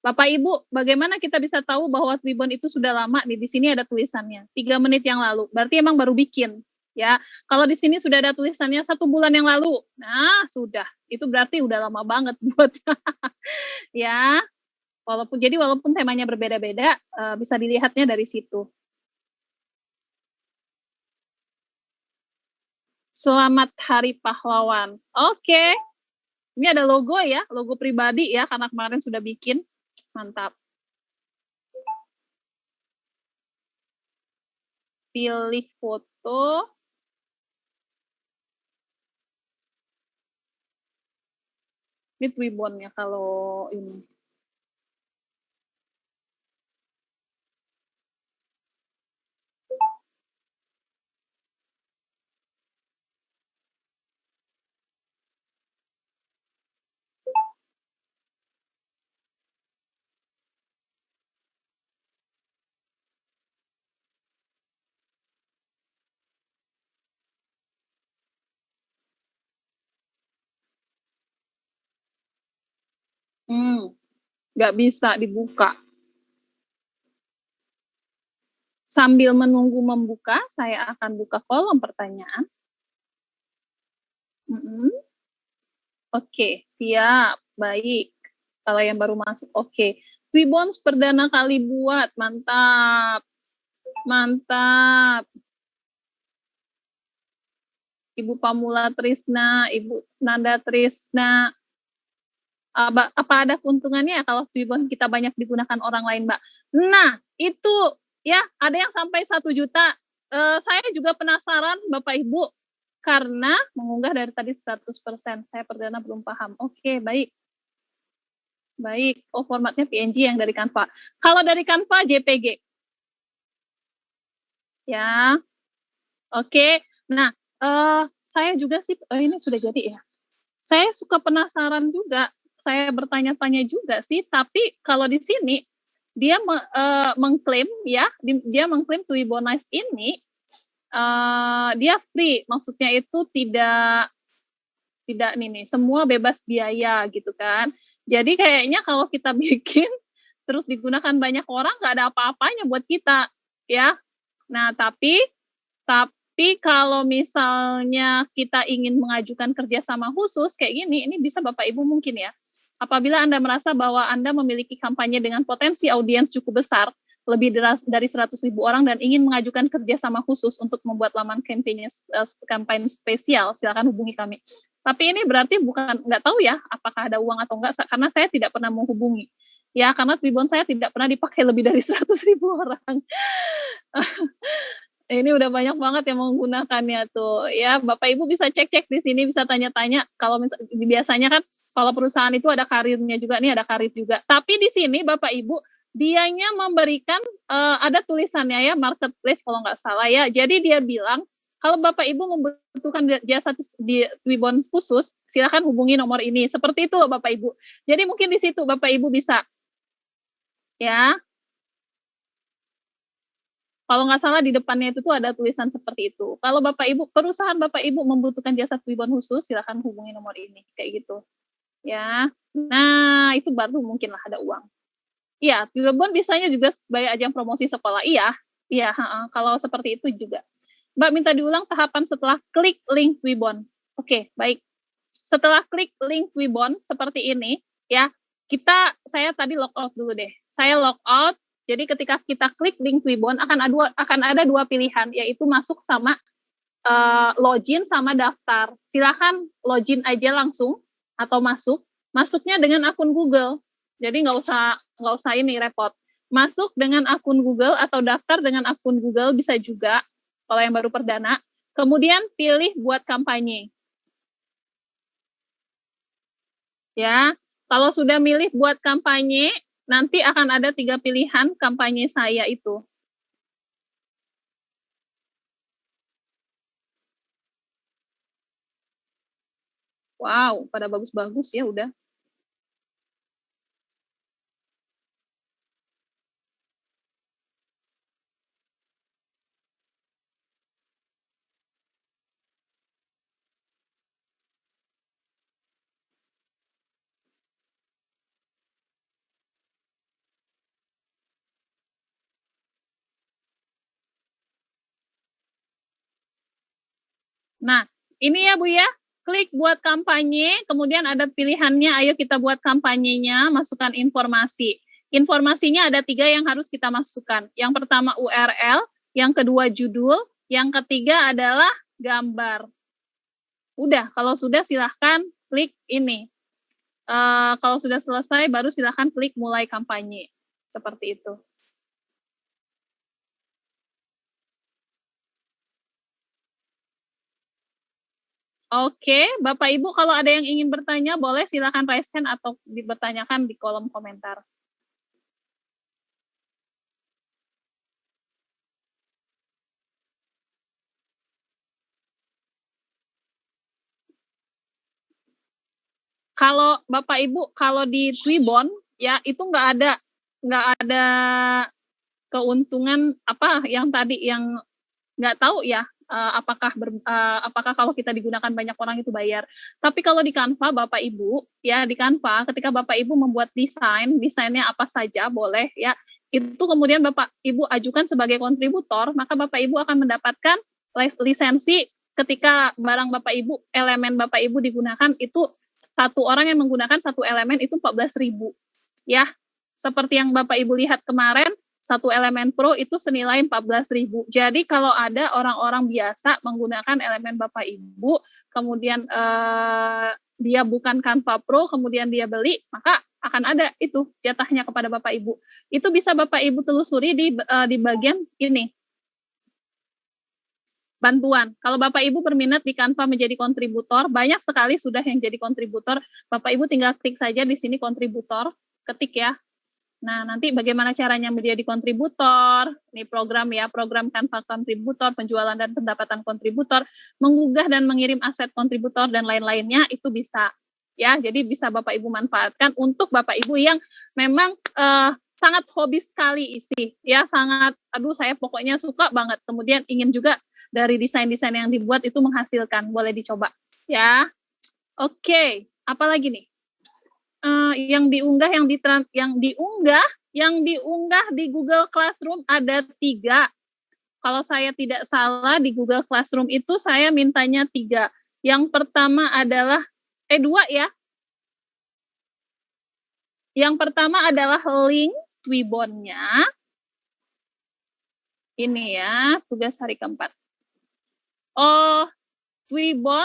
A: Bapak Ibu, bagaimana kita bisa tahu bahwa Tribun itu sudah lama nih? Di sini ada tulisannya, 3 menit yang lalu. Berarti emang baru bikin. Ya, kalau di sini sudah ada tulisannya 1 bulan yang lalu. Nah, sudah. Itu berarti udah lama banget buat ya. Walaupun temanya berbeda-beda, bisa dilihatnya dari situ. Selamat Hari Pahlawan. Oke. Ini ada logo ya, logo pribadi ya, karena kemarin sudah bikin. Mantap. Pilih foto. Ini Twibbon ya kalau ini. Nggak bisa dibuka. Sambil menunggu membuka, saya akan buka kolom pertanyaan. Oke, siap. Baik. Kalau yang baru masuk, oke. Twibbon perdana kali buat. Mantap. Mantap. Ibu Pamula Trisna, Ibu Nanda Trisna. Apa ada keuntungannya kalau Twibbon kita banyak digunakan orang lain, Mbak? Nah, itu ya ada yang sampai 1 juta. Saya juga penasaran Bapak Ibu karena mengunggah dari tadi 100%. Saya perdana belum paham. Oke, baik. Baik. Oh, formatnya PNG yang dari Canva. Kalau dari Canva JPG. Ya. Oke. Nah, saya juga sih ini sudah jadi ya. Saya suka penasaran juga. Saya bertanya-tanya juga sih, tapi kalau di sini dia mengklaim ya, dia mengklaim Twibbonize ini dia free, maksudnya itu tidak nih, semua bebas biaya gitu kan. Jadi kayaknya kalau kita bikin terus digunakan banyak orang nggak ada apa-apanya buat kita ya. Nah, tapi kalau misalnya kita ingin mengajukan kerjasama khusus kayak gini, ini bisa Bapak Ibu mungkin ya. Apabila Anda merasa bahwa Anda memiliki kampanye dengan potensi audiens cukup besar, lebih dari 100.000 orang dan ingin mengajukan kerjasama khusus untuk membuat laman kampanye spesial, silakan hubungi kami. Tapi ini berarti bukan, nggak tahu ya apakah ada uang atau enggak, karena saya tidak pernah menghubungi. Ya, karena Twibbon saya tidak pernah dipakai lebih dari 100.000 orang. Ini udah banyak banget yang menggunakannya tuh. Ya, Bapak Ibu bisa cek-cek di sini, bisa tanya-tanya. Kalau biasanya kan kalau perusahaan itu ada karirnya juga, nih ada karir juga. Tapi di sini Bapak Ibu dianya memberikan ada tulisannya ya, marketplace kalau nggak salah ya. Jadi dia bilang kalau Bapak Ibu membutuhkan jasa di Twibbon khusus, silakan hubungi nomor ini. Seperti itu loh Bapak Ibu. Jadi mungkin di situ Bapak Ibu bisa ya. Kalau nggak salah di depannya itu tuh ada tulisan seperti itu. Kalau Bapak Ibu, perusahaan Bapak Ibu membutuhkan jasa Twibbon khusus, silakan hubungi nomor ini, kayak gitu. Ya, nah itu baru mungkin lah ada uang. Iya, Twibbon bisanya juga sebagai ajang promosi sekolah. Iya, kalau seperti itu juga. Mbak minta diulang tahapan setelah klik link Twibbon. Oke, baik. Setelah klik link Twibbon seperti ini, ya, saya tadi log out dulu deh. Saya log out. Jadi ketika kita klik link Twibbon akan ada 2 pilihan, yaitu masuk sama login sama daftar. Silakan login aja langsung atau masuknya dengan akun Google. Jadi nggak usah ini repot. Masuk dengan akun Google atau daftar dengan akun Google bisa juga kalau yang baru perdana. Kemudian pilih buat kampanye. Ya, kalau sudah milih buat kampanye, nanti akan ada 3 pilihan kampanye saya itu. Wow, pada bagus-bagus ya udah. Nah, ini ya Bu ya, klik buat kampanye, kemudian ada pilihannya, ayo kita buat kampanyenya, masukkan informasi. Informasinya ada 3 yang harus kita masukkan. Yang pertama URL, yang kedua judul, yang ketiga adalah gambar. Udah, kalau sudah silahkan klik ini. Kalau sudah selesai, baru silahkan klik mulai kampanye. Seperti itu. Oke, Bapak Ibu kalau ada yang ingin bertanya boleh silakan raise hand atau dipertanyakan di kolom komentar. Kalau Bapak Ibu, kalau di Twibbon ya itu nggak ada keuntungan apa yang tadi yang nggak tahu ya apakah kalau kita digunakan banyak orang itu bayar. Tapi kalau di Canva Bapak Ibu ya di Canva ketika Bapak Ibu membuat desainnya apa saja boleh ya. Itu kemudian Bapak Ibu ajukan sebagai kontributor, maka Bapak Ibu akan mendapatkan lisensi ketika barang Bapak Ibu, elemen Bapak Ibu digunakan itu satu orang yang menggunakan satu elemen itu 14.000 ya. Seperti yang Bapak Ibu lihat kemarin, satu elemen pro itu senilai 14.000. Jadi kalau ada orang-orang biasa menggunakan elemen Bapak Ibu, kemudian dia bukan Canva Pro, kemudian dia beli, maka akan ada itu jatahnya kepada Bapak Ibu. Itu bisa Bapak Ibu telusuri di bagian ini. Bantuan. Kalau Bapak Ibu berminat di Canva menjadi kontributor, banyak sekali sudah yang jadi kontributor. Bapak Ibu tinggal klik saja di sini kontributor, ketik ya. Nah, nanti bagaimana caranya menjadi kontributor, ini program ya, program Canva kontributor, penjualan dan pendapatan kontributor, menggugah dan mengirim aset kontributor dan lain-lainnya, itu bisa. Ya, jadi bisa Bapak Ibu manfaatkan untuk Bapak Ibu yang memang sangat hobi sekali isi, ya sangat, aduh saya pokoknya suka banget, kemudian ingin juga dari desain-desain yang dibuat itu menghasilkan, boleh dicoba, ya. Oke, apalagi nih? Yang diunggah di Google Classroom ada 3. Kalau saya tidak salah di Google Classroom itu saya mintanya 3. Yang pertama adalah 2 ya. Yang pertama adalah link Twibbon-nya. Ini ya, tugas hari keempat. Oh, Twibbon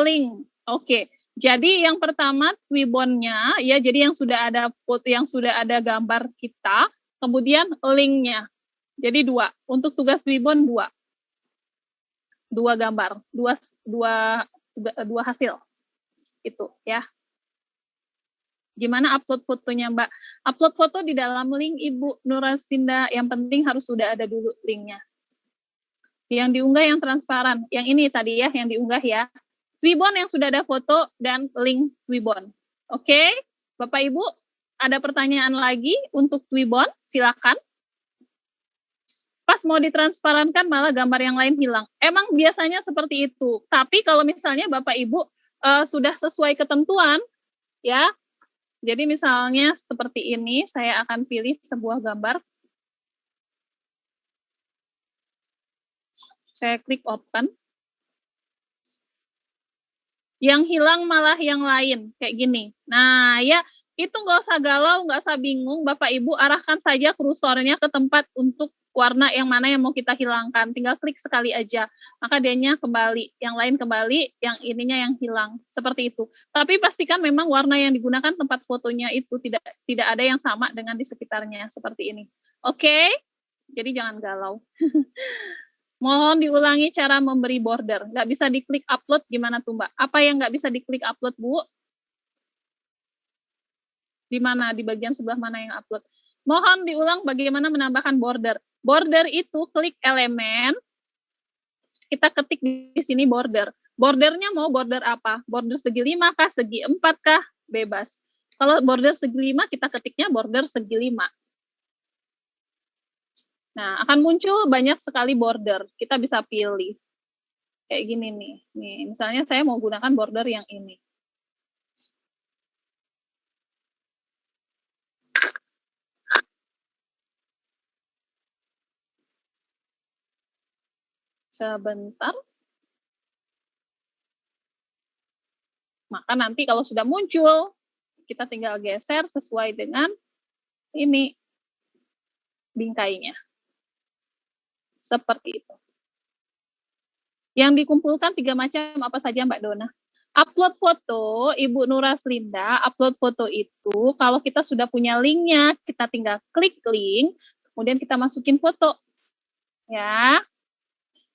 A: link. Oke. Jadi yang pertama Twibbon-nya ya, jadi yang sudah ada gambar kita, kemudian link-nya. Jadi 2. Untuk tugas Twibbon 2. 2 gambar, 2 hasil. Itu ya. Gimana upload fotonya, Mbak? Upload foto di dalam link Ibu Nurasinda, yang penting harus sudah ada dulu linknya. Yang diunggah yang transparan, yang ini tadi ya, yang diunggah ya. Twibbon yang sudah ada foto dan link Twibbon. Oke, Bapak Ibu, ada pertanyaan lagi untuk Twibbon? Silakan. Pas mau ditransparankan malah gambar yang lain hilang. Emang biasanya seperti itu. Tapi kalau misalnya Bapak Ibu sudah sesuai ketentuan, ya. Jadi misalnya seperti ini, saya akan pilih sebuah gambar. Saya klik open. Yang hilang malah yang lain, kayak gini. Nah, ya itu nggak usah galau, nggak usah bingung, Bapak Ibu arahkan saja kursornya ke tempat untuk warna yang mana yang mau kita hilangkan. Tinggal klik sekali aja, maka dianya kembali, yang lain kembali, yang ininya yang hilang, seperti itu. Tapi pastikan memang warna yang digunakan tempat fotonya itu tidak ada yang sama dengan di sekitarnya, seperti ini. Oke? Jadi jangan galau. Mohon diulangi cara memberi border. Nggak bisa diklik upload, gimana tuh Mbak? Apa yang nggak bisa diklik upload, Bu? Di mana? Di bagian sebelah mana yang upload? Mohon diulang bagaimana menambahkan border. Border itu klik elemen, kita ketik di sini border. Bordernya mau border apa? Border segi 5 kah? Segi 4 kah? Bebas. Kalau border segi 5, kita ketiknya border segi 5. Nah, akan muncul banyak sekali border. Kita bisa pilih. Kayak gini nih. Nih, misalnya saya mau gunakan border yang ini. Sebentar. Maka nanti kalau sudah muncul, kita tinggal geser sesuai dengan ini bingkainya. Seperti itu. Yang dikumpulkan 3 macam apa saja Mbak Dona? Upload foto, Ibu Nuraslinda, upload foto itu kalau kita sudah punya linknya, kita tinggal klik link, kemudian kita masukin foto. Ya.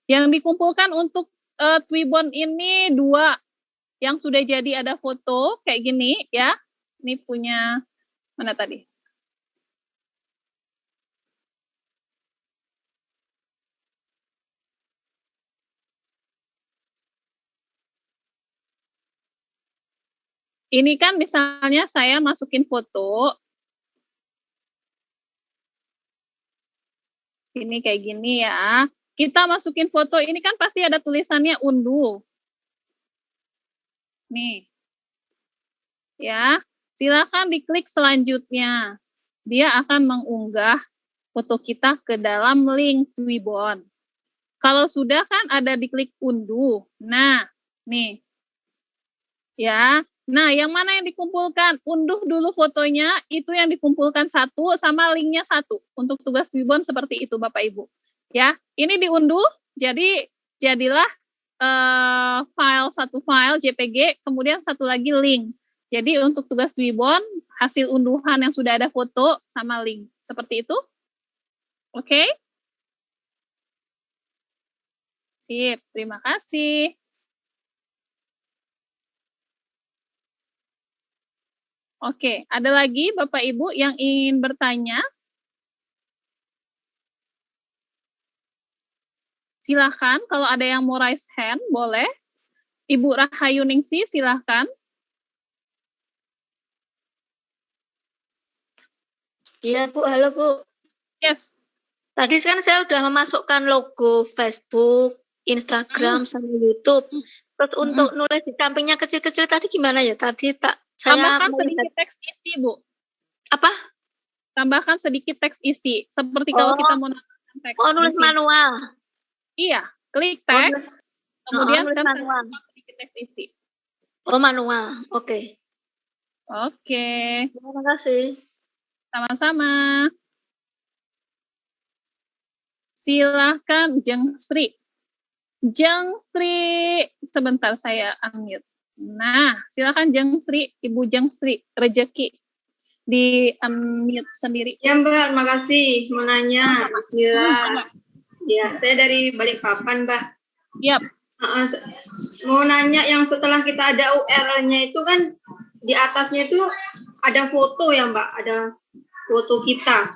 A: Yang dikumpulkan untuk Twibbon ini 2 yang sudah jadi ada foto kayak gini ya. Ini punya mana tadi? Ini kan misalnya saya masukin foto. Ini kayak gini ya. Kita masukin foto, ini kan pasti ada tulisannya unduh. Nih. Ya, silakan diklik selanjutnya. Dia akan mengunggah foto kita ke dalam link Twibbon. Kalau sudah kan ada diklik unduh. Nah, nih. Ya, nah yang mana yang dikumpulkan? Unduh dulu fotonya, itu yang dikumpulkan 1 sama linknya 1. Untuk tugas Twibbon seperti itu Bapak Ibu. Ya, ini diunduh, jadi jadilah satu file JPG, kemudian satu lagi link. Jadi untuk tugas Twibbon, hasil unduhan yang sudah ada foto sama link. Seperti itu? Oke? Sip, terima kasih. Oke, ada lagi Bapak Ibu yang ingin bertanya? Silahkan, kalau ada yang mau raise hand, boleh. Ibu Rahayu Ningsi, silahkan.
B: Iya Bu, halo Bu.
A: Yes.
B: Tadi kan saya udah memasukkan logo Facebook, Instagram, sama YouTube. Terus untuk nulis di sampingnya kecil-kecil tadi gimana ya? Tadi saya
A: tambahkan sedikit teks isi, Bu.
B: Apa?
A: Tambahkan sedikit teks isi. Seperti kalau kita mau nambahkan teks isi.
B: Nulis manual.
A: Iya, klik teks, kemudian tambahkan sedikit teks isi.
B: Oh, manual. Oke.
A: Oke.
B: Terima kasih.
A: Sama-sama. Silahkan Jeng Sri. Jeng Sri, sebentar saya unmute. Nah, silakan Jeng Sri, Ibu Jeng Sri, rezeki di unmute sendiri.
C: Ya Mbak, makasih. Mau nanya, Bismillah. Ya, saya dari Balikpapan Mbak.
A: Yap.
C: Mau nanya yang setelah kita ada URL-nya itu kan di atasnya itu ada foto ya Mbak, ada foto kita.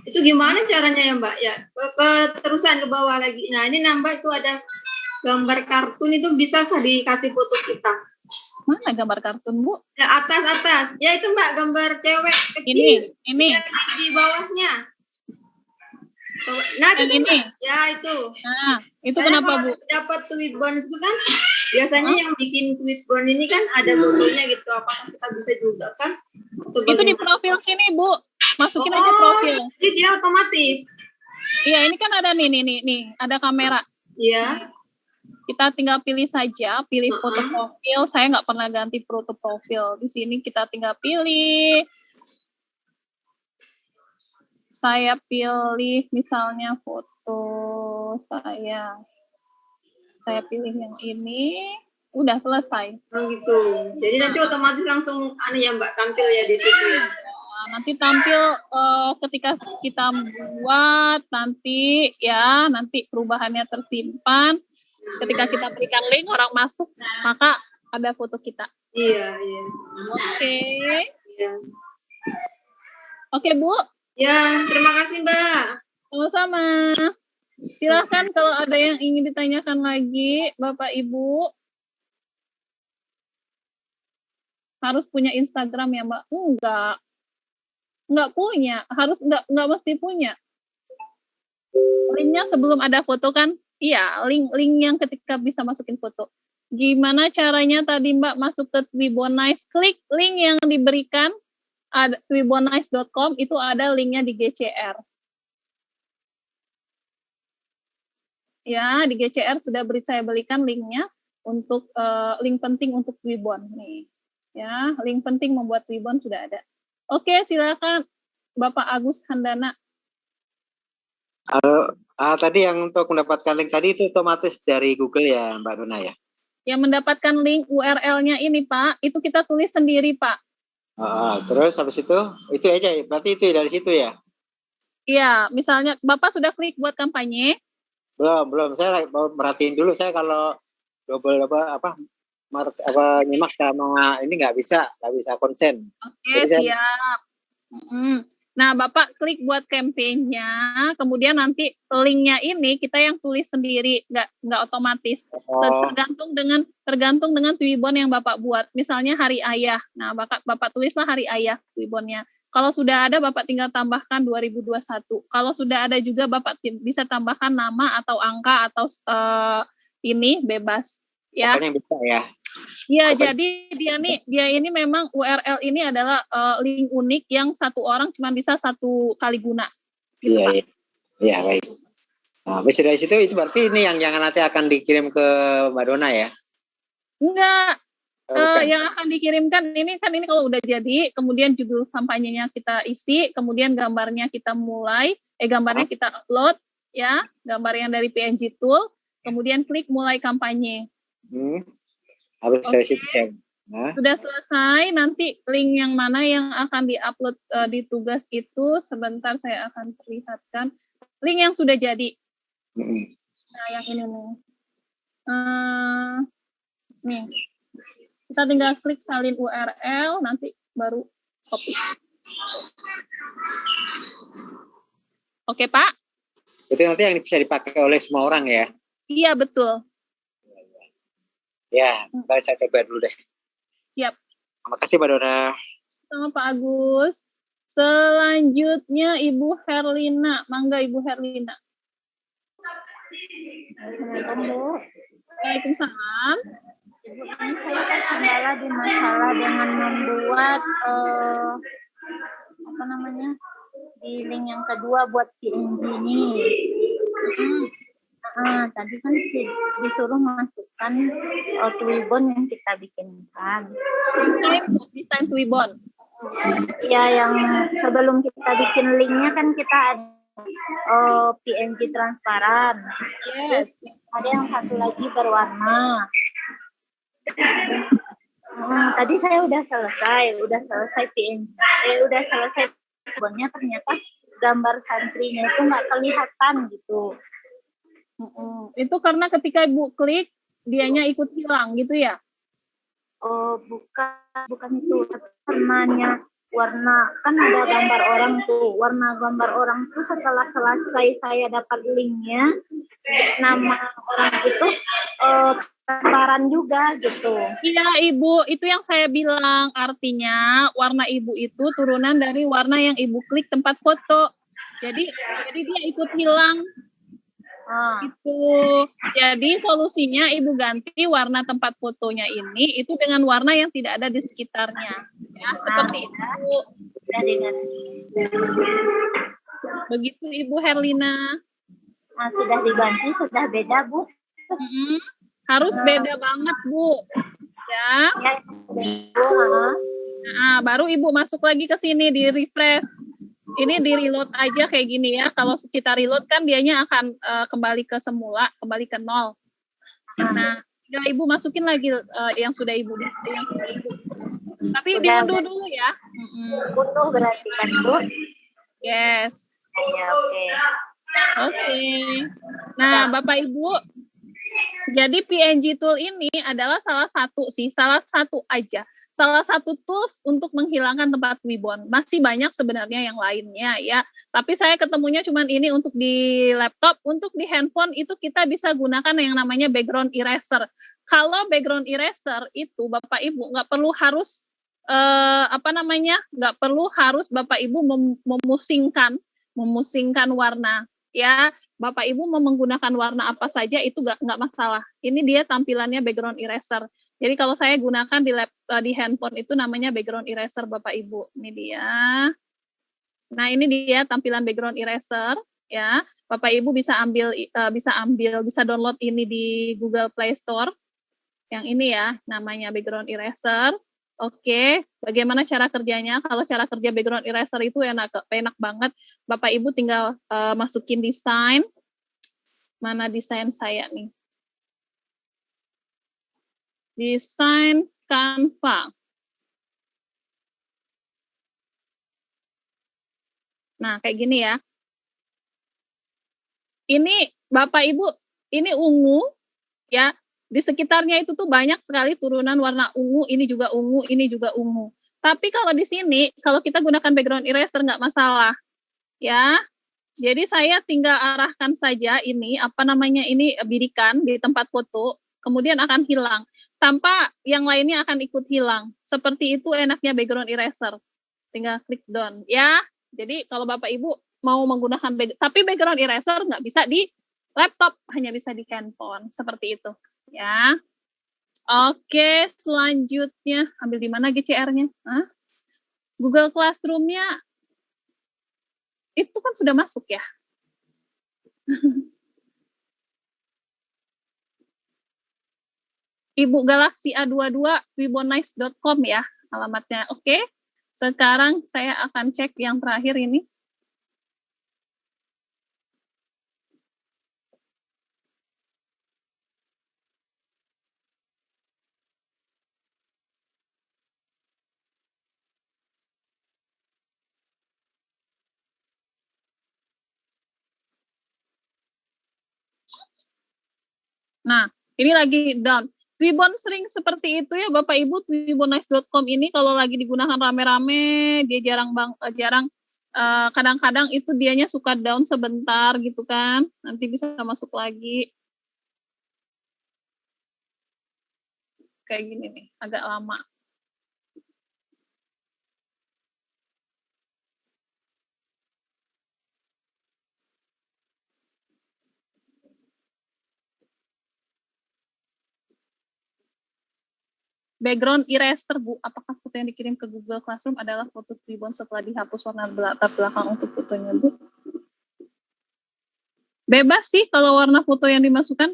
C: Itu gimana caranya ya Mbak? Ya, terusan ke bawah lagi. Nah, ini nambah itu ada gambar kartun, itu bisakah dikasih foto kita?
A: Mana gambar kartun, Bu?
C: Ya, atas. Ya itu Mbak, gambar cewek kecil.
A: Ini.
C: Di bawahnya. Nah, itu
A: ini.
C: Mbak. Ya, itu.
A: Nah, itu kenapa, Bu?
C: Dapat Twibbon itu kan, biasanya yang bikin Twibbon ini kan ada fotonya gitu. Apakah kita bisa juga kan?
A: Itu di profil sini, Bu. Masukin aja profil.
C: Jadi dia otomatis.
A: Iya, ini kan ada nih, ada kamera.
C: Iya.
A: Kita tinggal pilih saja, pilih foto profil. Saya nggak pernah ganti foto profil. Di sini kita tinggal pilih. Saya pilih misalnya foto saya. Saya pilih yang ini. Udah selesai.
C: Oh gitu. Jadi nanti otomatis langsung ya Mbak tampil ya di situ ya.
A: Nanti tampil ketika kita buat nanti perubahannya tersimpan. Ketika kita berikan link orang masuk, maka ada foto kita.
C: Iya.
A: Oke.
C: Iya.
A: Oke, Bu.
C: Ya, terima kasih Mbak.
A: Sama-sama. Silahkan kalau ada yang ingin ditanyakan lagi, Bapak Ibu. Harus punya Instagram ya, Mbak? Enggak punya. Harus enggak mesti punya. Linknya sebelum ada foto kan? Iya, link yang ketika bisa masukin foto. Gimana caranya tadi Mbak masuk ke Twibbonize? Klik link yang diberikan, ada twibbonize.com, itu ada linknya di GCR. Ya, di GCR sudah saya berikan linknya untuk link penting untuk Twibbon nih. Ya, link penting membuat Twibbon sudah ada. Oke, silakan Bapak Agus Handana.
D: Tadi yang untuk mendapatkan link tadi itu otomatis dari Google ya Mbak Dona ya?
A: Yang mendapatkan link URL-nya ini Pak, itu kita tulis sendiri Pak.
D: Terus habis itu aja, berarti itu dari situ ya?
A: Iya, misalnya Bapak sudah klik buat kampanye?
D: Belum, saya mau merhatiin dulu. Saya kalau double nyimak sama ini nggak bisa konsen.
A: Oke, siap. Nah, Bapak klik buat campaign-nya, kemudian nanti linknya ini kita yang tulis sendiri, nggak otomatis. Tergantung dengan Twibbon yang Bapak buat. Misalnya Hari Ayah. Nah, Bapak tulislah Hari Ayah Twibbonnya. Kalau sudah ada, Bapak tinggal tambahkan 2021. Kalau sudah ada juga, Bapak bisa tambahkan nama atau angka atau ini bebas. Ya.
D: Pokoknya bisa ya.
A: Iya, jadi dia ini memang URL ini adalah link unik yang satu orang cuma bisa satu kali guna.
D: Iya, iya, baik. Nah, habis dari situ itu berarti ini yang nanti akan dikirim ke Mbak Dona ya?
A: Enggak. Yang akan dikirimkan ini kalau udah jadi, kemudian judul kampanyenya kita isi, kemudian gambarnya kita gambarnya kita upload ya, gambar yang dari PNG Tool, kemudian klik mulai kampanye.
D: Habis dari situ ya.
A: Sudah selesai, nanti link yang mana yang akan diupload di tugas itu, sebentar saya akan perlihatkan. Link yang sudah jadi. Nah, yang ini nih. Nih. Kita tinggal klik salin URL, nanti baru copy. Oke, Pak?
D: Itu nanti yang bisa dipakai oleh semua orang ya?
A: Iya, betul.
D: Ya, saya coba dulu deh.
A: Siap.
D: Terima kasih, Mbak Dona.
A: Sama Pak Agus. Selanjutnya Ibu Herlina. Mangga Ibu Herlina.
E: Assalamualaikum, Bu.
A: Waalaikumsalam.
E: Ibu, ini saya terkendala di masalah dengan membuat di link yang kedua buat PNG ini. Tadi kan disuruh masukkan Twibbon yang kita bikinkan.
A: Desain Twibbon.
E: Iya, yang sebelum kita bikin linknya kan kita ada PNG transparan.
A: Yes.
E: Ada yang satu lagi berwarna. Tadi saya udah selesai PNG. Udah selesai Twibbonnya, ternyata gambar santrinya itu nggak kelihatan gitu.
A: Itu karena ketika Ibu klik, dianya ikut hilang gitu ya?
E: Oh, bukan itu. Warna kan ada gambar orang tuh. Warna gambar orang tuh setelah selesai saya dapat linknya, nama orang itu transparan juga gitu.
A: Iya, Ibu, itu yang saya bilang. Artinya warna Ibu itu turunan dari warna yang Ibu klik tempat foto. Jadi dia ikut hilang. Itu. Jadi solusinya Ibu ganti warna tempat fotonya ini itu dengan warna yang tidak ada di sekitarnya. Ya, seperti itu. Begitu Ibu Herlina.
E: Sudah diganti, sudah beda, Bu.
A: Harus beda banget, Bu. Ya. Baru Ibu masuk lagi ke sini di refresh. Ini di reload aja kayak gini ya. Kalau kita reload kan dianya akan kembali ke semula, kembali ke 0. Nah, tinggal Ibu masukin lagi yang sudah Ibu. Tapi diunduh dulu ya.
E: Unduh berarti kan, Bu?
A: Yes.
E: Ya, oke.
A: Nah, Bapak Ibu, jadi PNG Tool ini adalah salah satu aja. Salah satu tools untuk menghilangkan tempat Twibbon. Masih banyak sebenarnya yang lainnya ya. Tapi saya ketemunya cuma ini untuk di laptop. Untuk di handphone itu kita bisa gunakan yang namanya background eraser. Kalau background eraser itu Bapak Ibu nggak perlu harus nggak perlu harus Bapak Ibu memusingkan warna ya. Bapak Ibu mau menggunakan warna apa saja itu nggak masalah. Ini dia tampilannya background eraser. Jadi kalau saya gunakan di handphone itu namanya background eraser Bapak Ibu. Ini dia. Nah, ini dia tampilan background eraser ya. Bapak Ibu bisa download ini di Google Play Store. Yang ini ya, namanya background eraser. Oke, bagaimana cara kerjanya? Kalau cara kerja background eraser itu enak banget. Bapak Ibu tinggal masukin desain. Mana desain saya nih? Desain Canva. Nah, kayak gini ya. Ini Bapak Ibu, ini ungu ya. Di sekitarnya itu tuh banyak sekali turunan warna ungu, ini juga ungu, ini juga ungu. Tapi kalau di sini, kalau kita gunakan background eraser nggak masalah, ya. Jadi saya tinggal arahkan saja ini, apa namanya ini, bidikan di tempat foto, kemudian akan hilang. Tanpa yang lainnya akan ikut hilang. Seperti itu enaknya background eraser. Tinggal klik done, ya. Jadi kalau Bapak Ibu mau menggunakan, tapi background eraser nggak bisa di laptop, hanya bisa di handphone, seperti itu. Ya, oke, selanjutnya ambil di mana GCR-nya? Google Classroom-nya itu kan sudah masuk ya. Ibu Galaxy A22 twibonice.com ya alamatnya. Oke, sekarang saya akan cek yang terakhir ini. Nah, ini lagi down. Twibon sering seperti itu ya Bapak Ibu, twibonice.com ini kalau lagi digunakan rame-rame, dia kadang-kadang itu dianya suka down sebentar gitu kan. Nanti bisa masuk lagi. Kayak gini nih, agak lama. Background eraser, Bu. Apakah foto yang dikirim ke Google Classroom adalah foto Twibon setelah dihapus warna latar belakang untuk fotonya, Bu? Bebas sih kalau warna foto yang dimasukkan.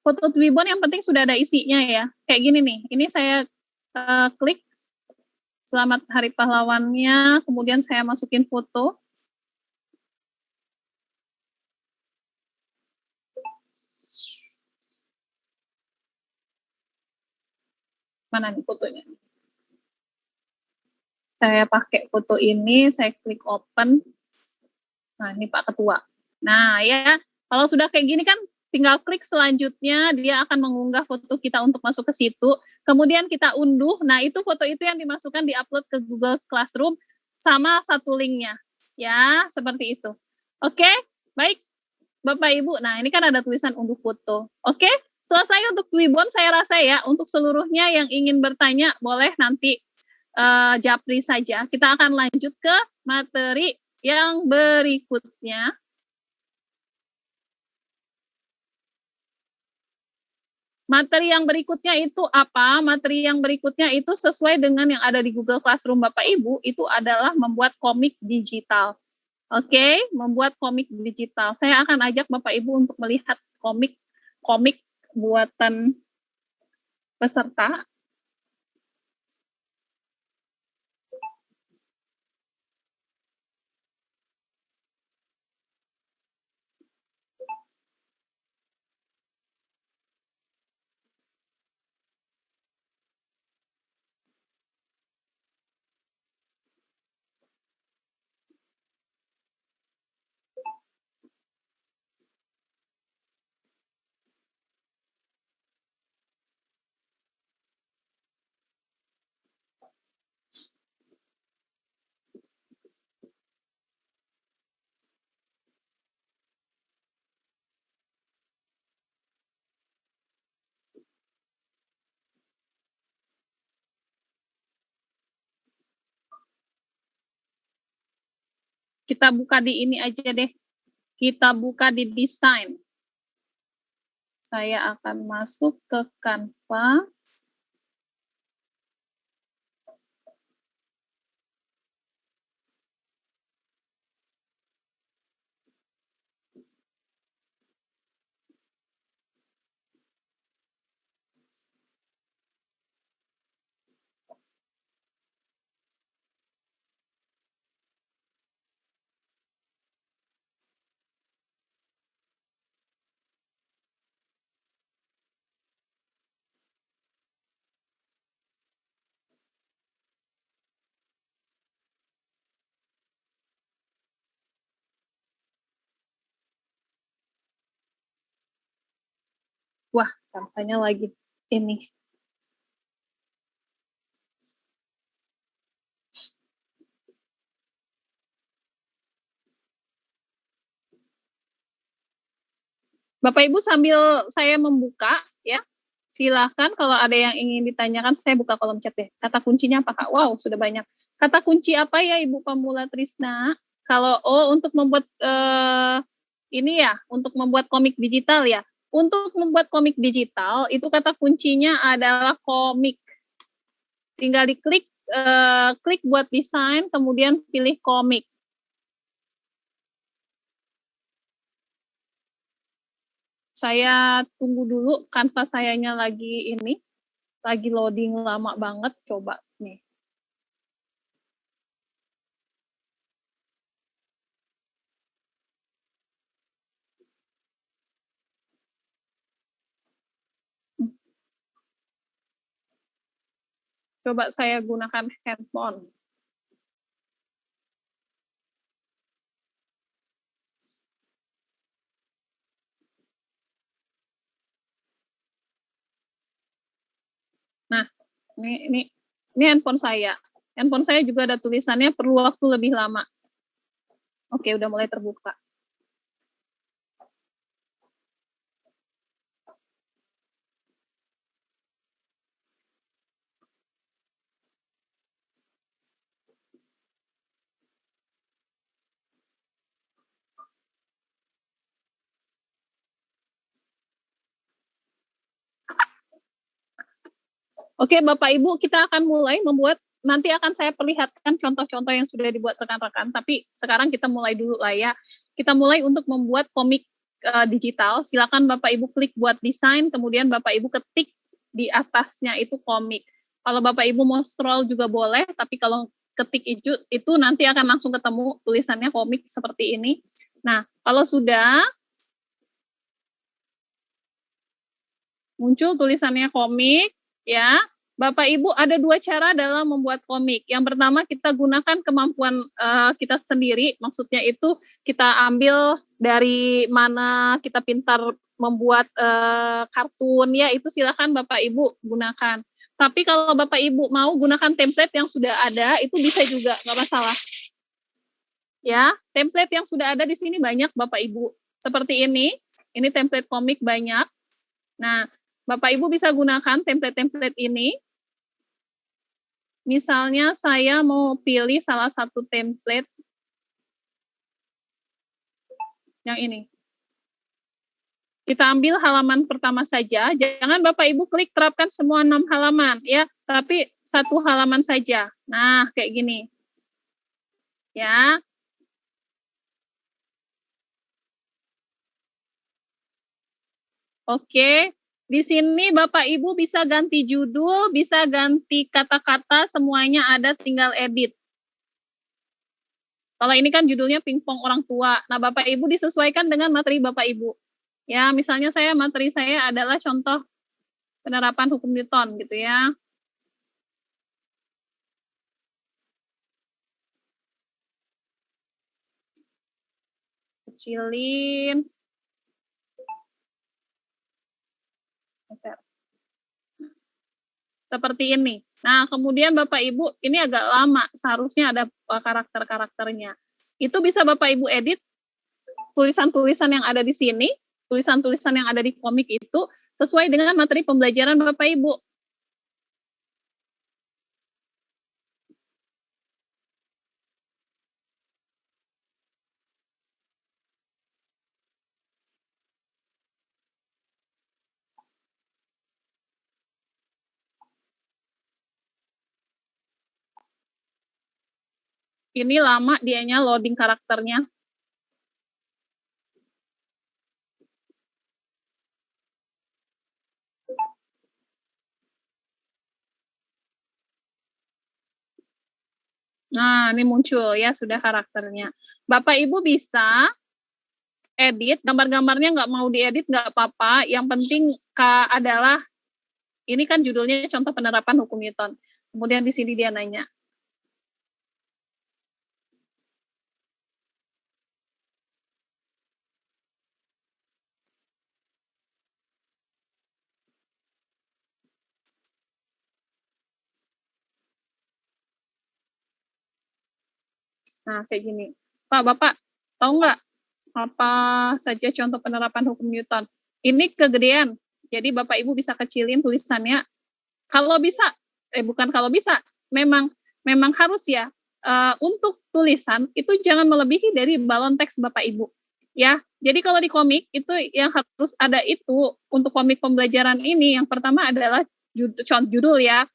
A: Foto Twibon yang penting sudah ada isinya ya. Kayak gini nih. Ini saya klik Selamat Hari Pahlawannya, kemudian saya masukin foto. Mana nih fotonya? Saya pakai foto ini, saya klik open. Nah, ini Pak Ketua. Nah, ya, kalau sudah kayak gini kan tinggal klik selanjutnya, dia akan mengunggah foto kita untuk masuk ke situ. Kemudian kita unduh. Nah, itu foto itu yang dimasukkan, diupload ke Google Classroom sama satu linknya. Ya, seperti itu. Oke, baik. Bapak Ibu, nah ini kan ada tulisan unduh foto. Oke, selesai untuk Twibon saya rasa ya. Untuk seluruhnya yang ingin bertanya, boleh nanti japri saja. Kita akan lanjut ke materi yang berikutnya. Materi yang berikutnya itu apa? Materi yang berikutnya itu sesuai dengan yang ada di Google Classroom Bapak Ibu, itu adalah membuat komik digital. Oke, membuat komik digital. Saya akan ajak Bapak Ibu untuk melihat komik buatan peserta. Kita buka di ini aja deh. Kita buka di desain. Saya akan masuk ke Canva. Kampanye lagi ini. Bapak Ibu sambil saya membuka ya, silahkan kalau ada yang ingin ditanyakan, saya buka kolom chat deh. Kata kuncinya apa Kak? Wow, sudah banyak. Kata kunci apa ya Ibu Pamula Trisna? Kalau untuk membuat ini ya, untuk membuat komik digital ya. Untuk membuat komik digital itu kata kuncinya adalah komik. Tinggal diklik, klik buat desain, kemudian pilih komik. Saya tunggu dulu, kanvas sayanya lagi ini, lagi loading lama banget, coba nih. Coba saya gunakan handphone. Nah, ini handphone saya. Handphone saya juga ada tulisannya perlu waktu lebih lama. Oke, udah mulai terbuka. Oke, Bapak Ibu, kita akan mulai membuat, nanti akan saya perlihatkan contoh-contoh yang sudah dibuat rekan-rekan, tapi sekarang kita mulai dulu lah ya. Kita mulai untuk membuat komik digital. Silakan Bapak Ibu klik buat desain, kemudian Bapak Ibu ketik di atasnya itu komik. Kalau Bapak Ibu mau scroll juga boleh, tapi kalau ketik itu nanti akan langsung ketemu tulisannya komik seperti ini. Nah, kalau sudah muncul tulisannya komik, ya, Bapak Ibu ada dua cara dalam membuat komik. Yang pertama kita gunakan kemampuan kita sendiri, maksudnya itu kita ambil dari mana kita pintar membuat kartun, ya itu silakan Bapak Ibu gunakan. Tapi kalau Bapak Ibu mau gunakan template yang sudah ada, itu bisa juga, nggak masalah. Ya, template yang sudah ada di sini banyak Bapak Ibu. Seperti ini template komik banyak. Nah, Bapak Ibu bisa gunakan template-template ini. Misalnya saya mau pilih salah satu template yang ini. Kita ambil halaman pertama saja. Jangan Bapak Ibu klik terapkan semua 6 halaman ya, tapi satu halaman saja. Nah, kayak gini. Ya. Oke. Di sini Bapak Ibu bisa ganti judul, bisa ganti kata-kata, semuanya ada, tinggal edit. Kalau ini kan judulnya pingpong orang tua. Nah, Bapak Ibu disesuaikan dengan materi Bapak Ibu. Ya, misalnya materi saya adalah contoh penerapan hukum Newton gitu ya. Kecilin. Seperti ini. Nah, kemudian Bapak Ibu, ini agak lama, seharusnya ada karakter-karakternya. Itu bisa Bapak Ibu edit tulisan-tulisan yang ada di sini, tulisan-tulisan yang ada di komik itu, sesuai dengan materi pembelajaran Bapak Ibu. Ini lama dianya loading karakternya. Nah, ini muncul ya, sudah karakternya. Bapak Ibu bisa edit, gambar-gambarnya nggak mau diedit nggak apa-apa, yang penting adalah, ini kan judulnya contoh penerapan hukum Newton. Kemudian di sini dia nanya, Nah, kayak gini. Pak, Bapak, tahu nggak apa saja contoh penerapan hukum Newton? Ini kegedean. Jadi Bapak Ibu bisa kecilin tulisannya. Kalau bisa, bukan kalau bisa, memang harus ya, untuk tulisan itu jangan melebihi dari balon teks Bapak Ibu. Ya, jadi kalau di komik itu yang harus ada itu untuk komik pembelajaran ini, yang pertama adalah judul ya.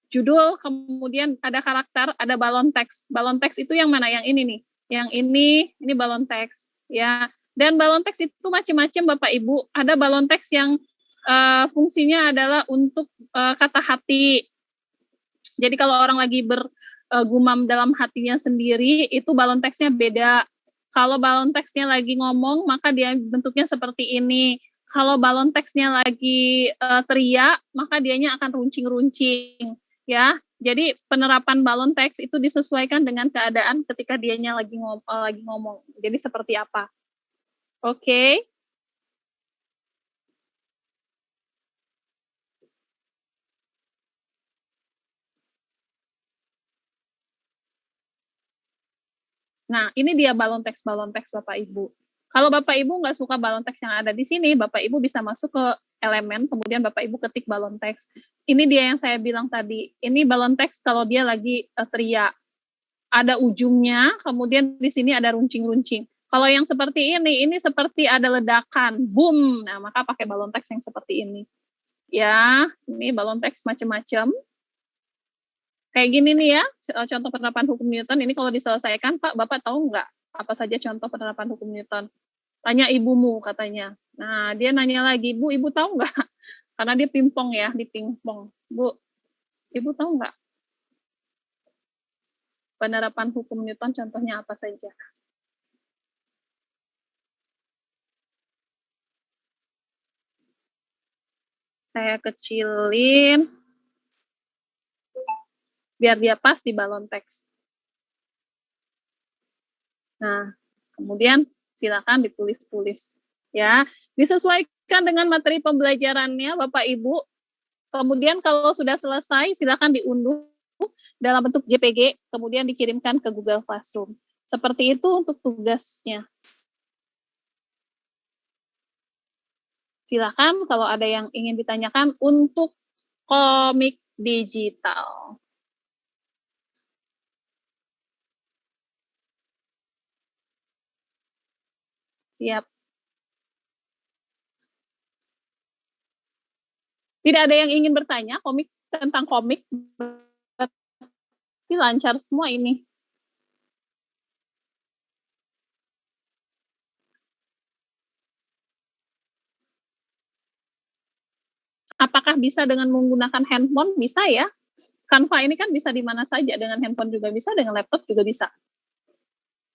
A: Judul, kemudian ada karakter, ada balon teks. Balon teks itu yang mana? Yang ini nih. Yang ini balon teks ya. Dan balon teks itu macam-macam Bapak Ibu. Ada balon teks yang fungsinya adalah untuk kata hati. Jadi kalau orang lagi bergumam dalam hatinya sendiri, itu balon teksnya beda. Kalau balon teksnya lagi ngomong, maka dia bentuknya seperti ini. Kalau balon teksnya lagi teriak, maka dianya akan runcing-runcing. Ya, jadi penerapan balon teks itu disesuaikan dengan keadaan ketika dianya lagi ngomong. Jadi seperti apa? Oke. Nah, ini dia balon teks Bapak Ibu. Kalau Bapak Ibu nggak suka balon teks yang ada di sini, Bapak Ibu bisa masuk ke elemen, kemudian Bapak Ibu ketik balon teks. Ini dia yang saya bilang tadi. Ini balon teks kalau dia lagi teriak. Ada ujungnya, kemudian di sini ada runcing-runcing. Kalau yang seperti ini seperti ada ledakan, boom. Nah, maka pakai balon teks yang seperti ini. Ya, ini balon teks macam-macam. Kayak gini nih ya, contoh penerapan hukum Newton. Ini kalau diselesaikan, Pak, Bapak tahu nggak apa saja contoh penerapan hukum Newton? Tanya ibumu katanya. Nah, dia nanya lagi, Bu, Ibu tahu nggak? Karena dia pingpong ya, di pingpong. Bu, Ibu tahu nggak? Penerapan hukum Newton contohnya apa saja? Saya kecilin biar dia pas di balon teks. Nah, kemudian silakan ditulis-tulis ya, disesuaikan dengan materi pembelajarannya Bapak Ibu. Kemudian kalau sudah selesai silakan diunduh dalam bentuk JPG, kemudian dikirimkan ke Google Classroom. Seperti itu untuk tugasnya. Silakan kalau ada yang ingin ditanyakan untuk komik digital. Siap. Tidak ada yang ingin bertanya tentang komik, berarti lancar semua ini. Apakah bisa dengan menggunakan handphone? Bisa ya. Canva ini kan bisa di mana saja, dengan handphone juga bisa, dengan laptop juga bisa.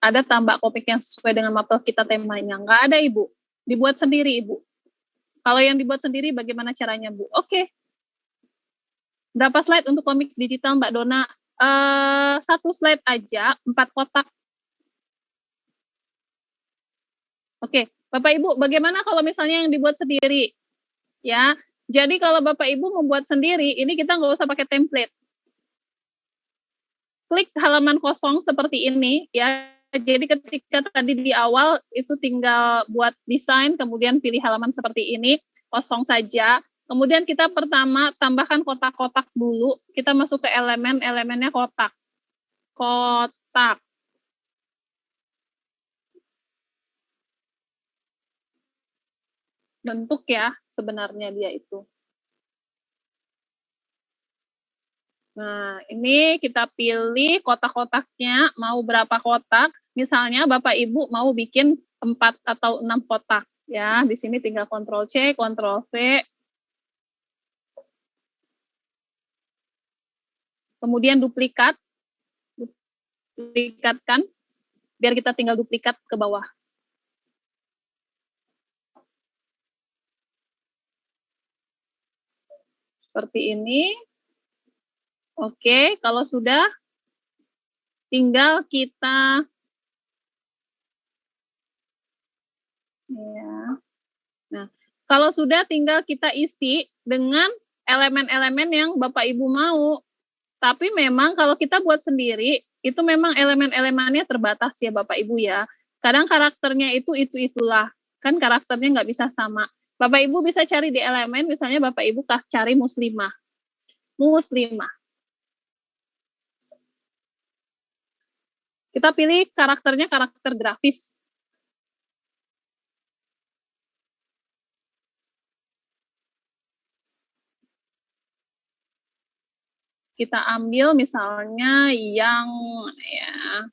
A: Ada tambah komik yang sesuai dengan mapel kita temanya? Nggak ada, Ibu. Dibuat sendiri, Ibu. Kalau yang dibuat sendiri, bagaimana caranya, Bu? Oke. Berapa slide untuk komik digital, Mbak Dona? 1 slide aja, 4 kotak. Oke, Bapak Ibu, bagaimana kalau misalnya yang dibuat sendiri? Ya, jadi kalau Bapak Ibu membuat sendiri, ini kita nggak usah pakai template. Klik halaman kosong seperti ini, ya. Jadi ketika tadi di awal itu tinggal buat desain, kemudian pilih halaman seperti ini, kosong saja. Kemudian kita pertama tambahkan kotak-kotak dulu. Kita masuk ke elemennya kotak. Kotak. Bentuk ya sebenarnya dia itu. Nah, ini kita pilih kotak-kotaknya, mau berapa kotak. Misalnya Bapak Ibu mau bikin 4 atau 6 kotak. Ya, di sini tinggal Ctrl+C, Ctrl+V. Kemudian duplikatkan, biar kita tinggal duplikat ke bawah. Seperti ini. Oke, kalau sudah, tinggal kita ya. Nah, kalau sudah tinggal kita isi dengan elemen-elemen yang Bapak Ibu mau. Tapi memang kalau kita buat sendiri, itu memang elemen-elemennya terbatas ya Bapak Ibu ya. Kadang karakternya itu-itulah. Kan karakternya nggak bisa sama. Bapak Ibu bisa cari di elemen, misalnya Bapak Ibu cari muslimah. Muslimah. Kita pilih karakternya karakter grafis. Kita ambil misalnya yang ya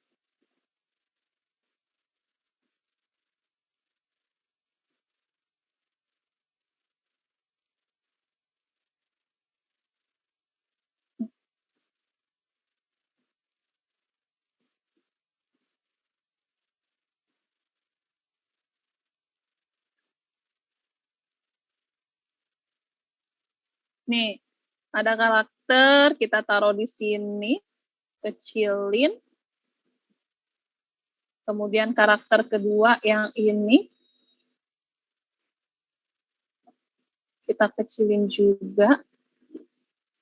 A: nih, ada karakter, kita taruh di sini, kecilin. Kemudian karakter kedua yang ini, kita kecilin juga.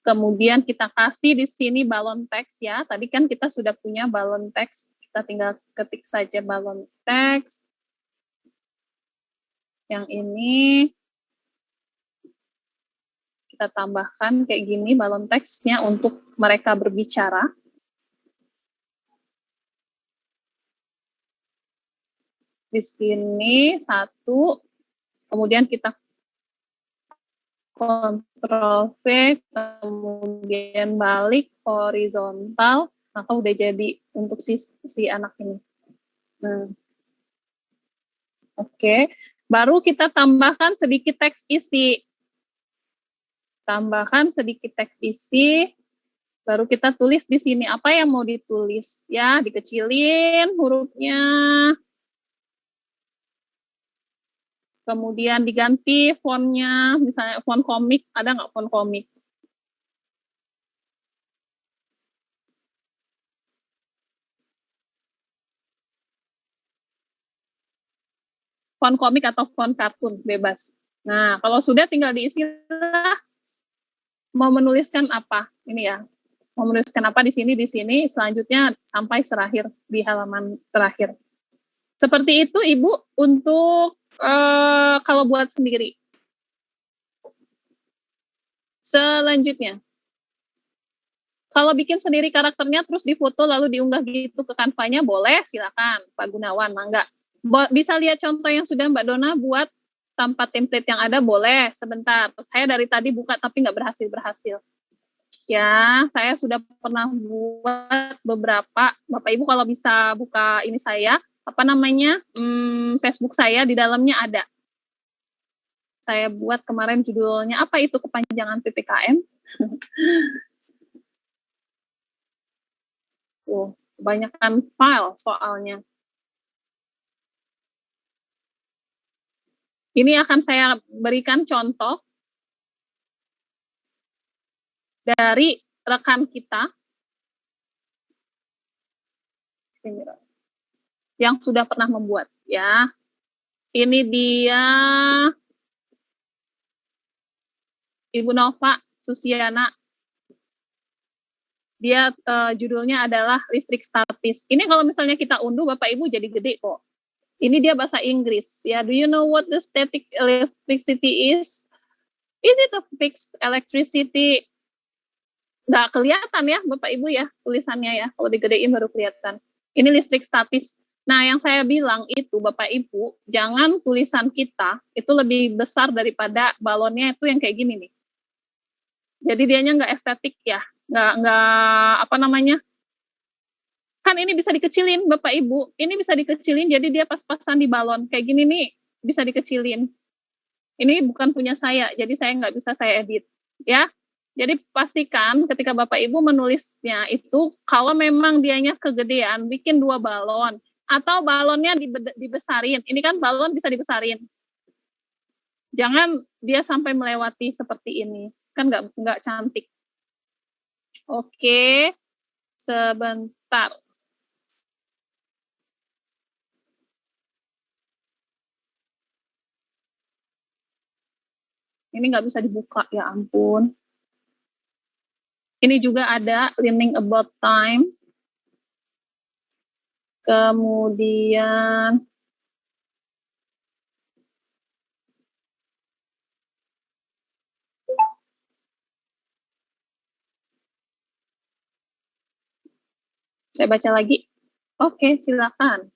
A: Kemudian kita kasih di sini balon teks ya. Tadi kan kita sudah punya balon teks. Kita tinggal ketik saja balon teks. Yang ini kita tambahkan kayak gini balon teksnya untuk mereka berbicara. Di sini satu, kemudian kita Ctrl V, kemudian balik horizontal, maka udah jadi untuk si anak ini. Nah, oke. Baru kita tambahkan sedikit teks isi. Tambahkan sedikit teks isi, baru kita tulis di sini apa yang mau ditulis ya, dikecilin hurufnya. Kemudian diganti fontnya, misalnya font komik, ada nggak font komik? Font komik atau font kartun, bebas. Nah, kalau sudah tinggal diisi mau menuliskan apa, ini ya. Mau menuliskan apa di sini, selanjutnya sampai terakhir, di halaman terakhir. Seperti itu, Ibu, untuk kalau buat sendiri. Selanjutnya, kalau bikin sendiri karakternya terus difoto lalu diunggah gitu ke Canva-nya, boleh, silakan Pak Gunawan, mangga. Bisa lihat contoh yang sudah Mbak Dona buat tanpa template yang ada, boleh. Sebentar, saya dari tadi buka tapi nggak berhasil. Ya, saya sudah pernah buat beberapa. Bapak Ibu kalau bisa buka ini saya, apa namanya, Facebook saya, di dalamnya ada. Saya buat kemarin judulnya, apa itu kepanjangan PPKM? Kebanyakan file soalnya. Ini akan saya berikan contoh dari rekan kita yang sudah pernah membuat ya. Ini dia Ibu Nova Susiana. Dia judulnya adalah listrik statis. Ini kalau misalnya kita unduh Bapak Ibu jadi gede kok. Ini dia bahasa Inggris ya. Do you know what the static electricity is? Is it a fixed electricity? Nggak kelihatan ya Bapak Ibu ya tulisannya ya. Kalau digedein baru kelihatan. Ini listrik statis. Nah, yang saya bilang itu Bapak Ibu, jangan tulisan kita itu lebih besar daripada balonnya itu yang kayak gini nih. Jadi dianya nggak estetik ya, nggak apa namanya. Kan ini bisa dikecilin Bapak Ibu, ini bisa dikecilin jadi dia pas-pasan di balon. Kayak gini nih, bisa dikecilin. Ini bukan punya saya, jadi saya nggak bisa saya edit. Ya, jadi pastikan ketika Bapak Ibu menulisnya itu, kalau memang dianya kegedean, bikin 2 balon. Atau balonnya dibesarin. Ini kan balon bisa dibesarin. Jangan dia sampai melewati seperti ini. Kan nggak cantik. Oke, sebentar. Ini nggak bisa dibuka, ya ampun. Ini juga ada learning about time. Kemudian saya baca lagi. Oke, silakan.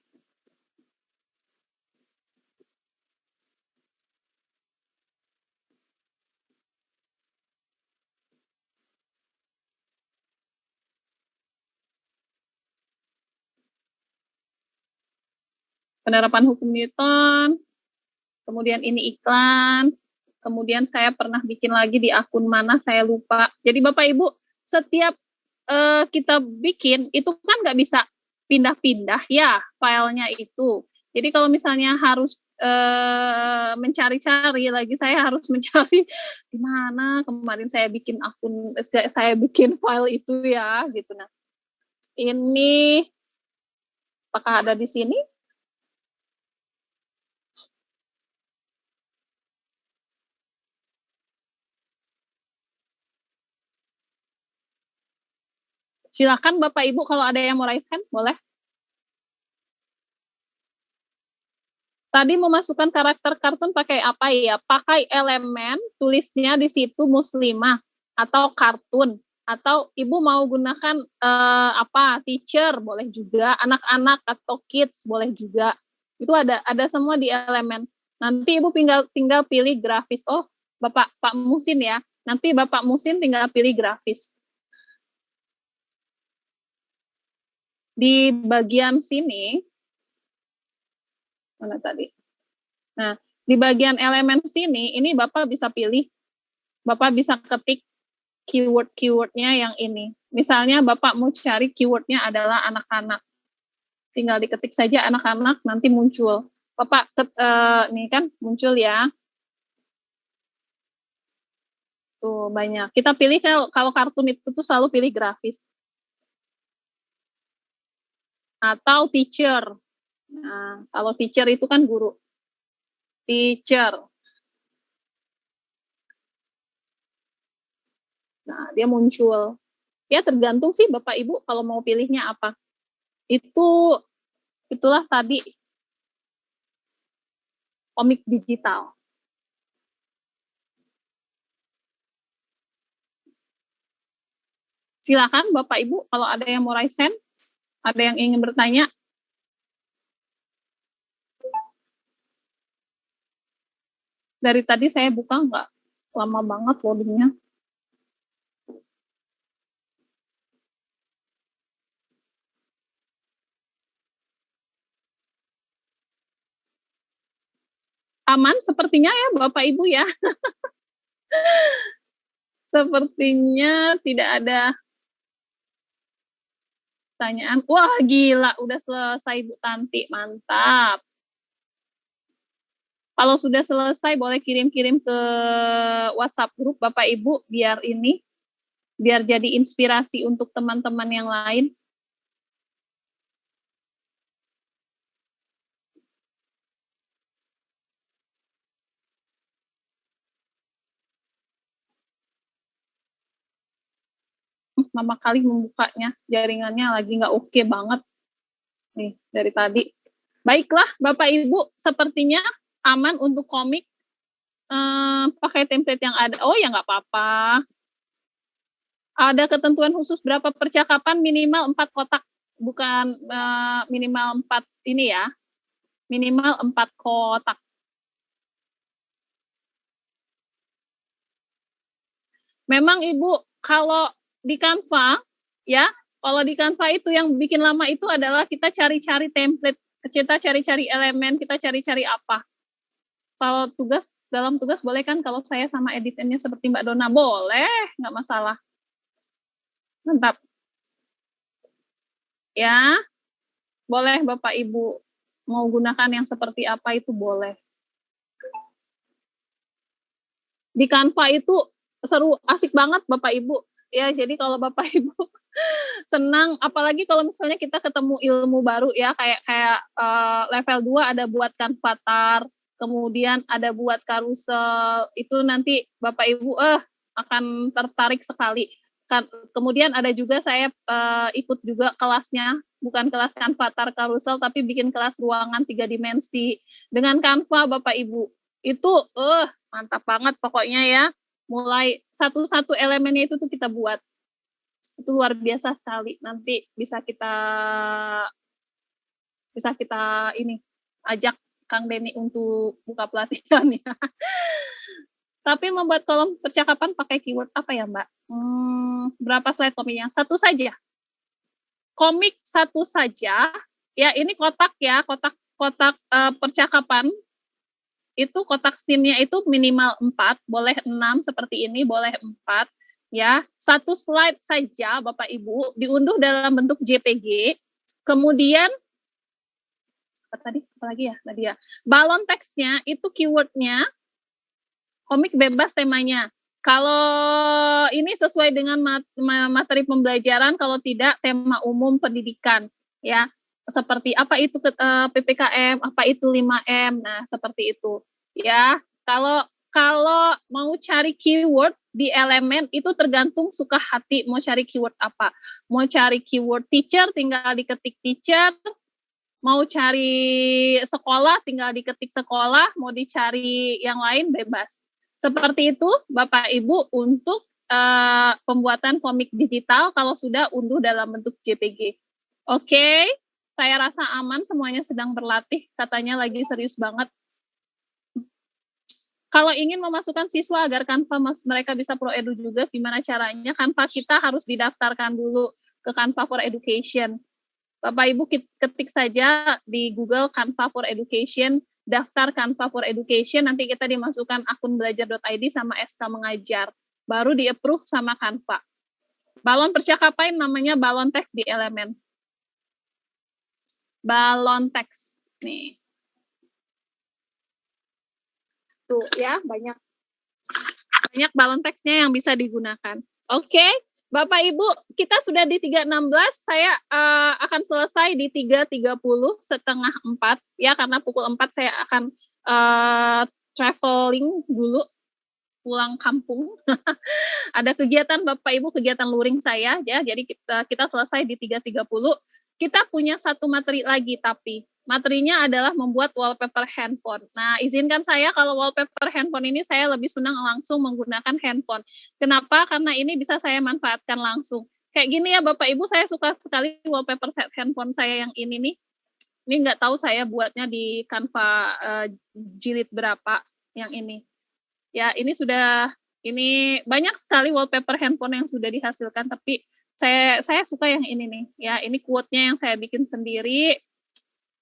A: Penerapan hukum Newton, kemudian ini iklan, kemudian saya pernah bikin lagi di akun mana saya lupa. Jadi Bapak Ibu, setiap kita bikin itu kan nggak bisa pindah-pindah ya filenya itu. Jadi kalau misalnya harus mencari-cari lagi, saya harus mencari di mana kemarin saya bikin akun, saya bikin file itu ya gitu. Nah, ini apakah ada di sini? Silakan Bapak Ibu kalau ada yang mau raise hand, boleh. Tadi memasukkan karakter kartun pakai apa ya? Pakai elemen, tulisnya di situ muslimah atau kartun. Atau Ibu mau gunakan apa? Teacher boleh juga, anak-anak atau kids boleh juga. Itu ada semua di elemen. Nanti Ibu tinggal pilih grafis. Oh, Pak Musin ya. Nanti Bapak Musin tinggal pilih grafis. Di bagian sini, mana tadi? Nah, di bagian elemen sini, ini Bapak bisa pilih, Bapak bisa ketik keyword-keywordnya yang ini. Misalnya Bapak mau cari keywordnya adalah anak-anak. Tinggal diketik saja anak-anak, nanti muncul. Bapak, ini kan muncul ya. Tuh, banyak. Kita pilih kalau kartun itu tuh selalu pilih grafis. Atau teacher. Nah, kalau teacher itu kan guru. Teacher. Nah, dia muncul. Ya, tergantung sih Bapak Ibu kalau mau pilihnya apa. Itulah tadi komik digital. Silakan Bapak Ibu kalau ada yang mau raise hand. Ada yang ingin bertanya? Dari tadi saya buka nggak lama banget loadingnya. Aman sepertinya ya Bapak Ibu ya. Sepertinya tidak ada pertanyaan. Wah gila, udah selesai Bu Tanti, mantap. Kalau sudah selesai boleh kirim-kirim ke WhatsApp grup Bapak Ibu biar jadi inspirasi untuk teman-teman yang lain. Lama kali membukanya, jaringannya lagi nggak oke banget. Nih, dari tadi. Baiklah, Bapak Ibu, sepertinya aman untuk komik. Pakai template yang ada. Oh ya nggak apa-apa. Ada ketentuan khusus berapa percakapan, minimal 4 kotak. Bukan minimal 4 ini ya. Minimal 4 kotak. Memang Ibu, kalau di Canva, ya, kalau di Canva itu yang bikin lama itu adalah kita cari-cari template, kita cari-cari elemen, kita cari-cari apa. Kalau dalam tugas boleh kan kalau saya sama editannya seperti Mbak Dona, boleh, nggak masalah. Mantap. Ya, boleh Bapak Ibu mau gunakan yang seperti apa itu boleh. Di Canva itu seru, asik banget Bapak Ibu. Ya, jadi kalau Bapak Ibu senang, apalagi kalau misalnya kita ketemu ilmu baru ya, kayak level 2 ada buat Canvatar, kemudian ada buat karusel, itu nanti Bapak Ibu akan tertarik sekali. Kemudian ada juga saya ikut juga kelasnya, bukan kelas Canva Carousel, tapi bikin kelas ruangan 3 dimensi dengan Canva Bapak Ibu. Itu mantap banget pokoknya ya. Mulai satu-satu elemennya itu tuh kita buat. Itu luar biasa sekali. Nanti bisa kita ini ajak Kang Denny untuk buka pelatihan ya. Tapi membuat kolom percakapan pakai keyword apa ya, Mbak? Berapa slide komiknya? Satu saja. Komik satu saja. Ya, ini kotak ya, kotak percakapan. Itu kotak scene-nya itu minimal 4, boleh 6 seperti ini, boleh 4. Ya, satu slide saja Bapak Ibu, diunduh dalam bentuk JPG. Kemudian apa lagi ya tadi ya? Balon teksnya itu keywordnya komik bebas temanya. Kalau ini sesuai dengan materi pembelajaran, kalau tidak tema umum pendidikan ya. Seperti apa itu PPKM, apa itu 5M. Nah, seperti itu. Ya. Kalau mau cari keyword di elemen itu tergantung suka hati mau cari keyword apa. Mau cari keyword teacher tinggal diketik teacher. Mau cari sekolah tinggal diketik sekolah, mau dicari yang lain bebas. Seperti itu Bapak Ibu untuk pembuatan komik digital kalau sudah unduh dalam bentuk JPG. Oke, saya rasa aman, semuanya sedang berlatih, katanya lagi serius banget. Kalau ingin memasukkan siswa agar Canva mereka bisa Pro Edu juga, gimana caranya? Canva kita harus didaftarkan dulu ke Canva for Education. Bapak Ibu ketik saja di Google Canva for Education, daftar Canva for Education, nanti kita dimasukkan akun belajar.id sama SK mengajar. Baru di-approve sama Canva. Balon percakapan namanya balon teks di elemen. Balon teks. Nih. Tuh ya, banyak balon teksnya yang bisa digunakan. Oke. Bapak Ibu, kita sudah di 3.16, saya akan selesai di 3.30 setengah 4, ya karena pukul 4 saya akan traveling dulu, pulang kampung. Ada kegiatan Bapak Ibu, kegiatan luring saya, ya jadi kita selesai di 3.30. Kita punya satu materi lagi, tapi materinya adalah membuat wallpaper handphone. Nah, izinkan saya kalau wallpaper handphone ini saya lebih senang langsung menggunakan handphone. Kenapa? Karena ini bisa saya manfaatkan langsung. Kayak gini ya Bapak Ibu, saya suka sekali wallpaper set handphone saya yang ini nih. Ini nggak tahu saya buatnya di Canva jilid berapa yang ini. Ya, ini banyak sekali wallpaper handphone yang sudah dihasilkan, tapi saya suka yang ini nih. Ya, ini quote-nya yang saya bikin sendiri.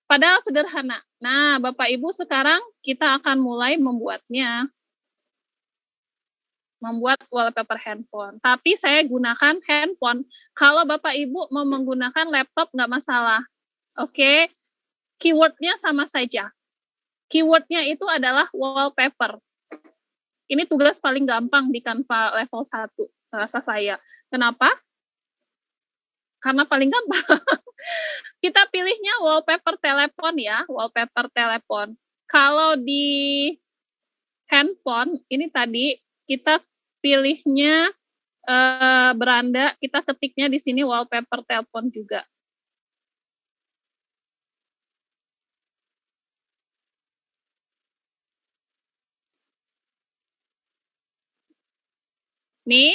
A: Padahal sederhana. Nah, Bapak Ibu sekarang kita akan mulai membuatnya. Membuat wallpaper handphone. Tapi saya gunakan handphone. Kalau Bapak Ibu mau menggunakan laptop nggak masalah. Oke. Keyword-nya sama saja. Keyword-nya itu adalah wallpaper. Ini tugas paling gampang di Canva level 1, rasa saya. Kenapa? Karena paling gampang. Kita pilihnya wallpaper telepon ya, wallpaper telepon. Kalau di handphone, ini tadi kita pilihnya beranda, kita ketiknya di sini wallpaper telepon juga. Nih.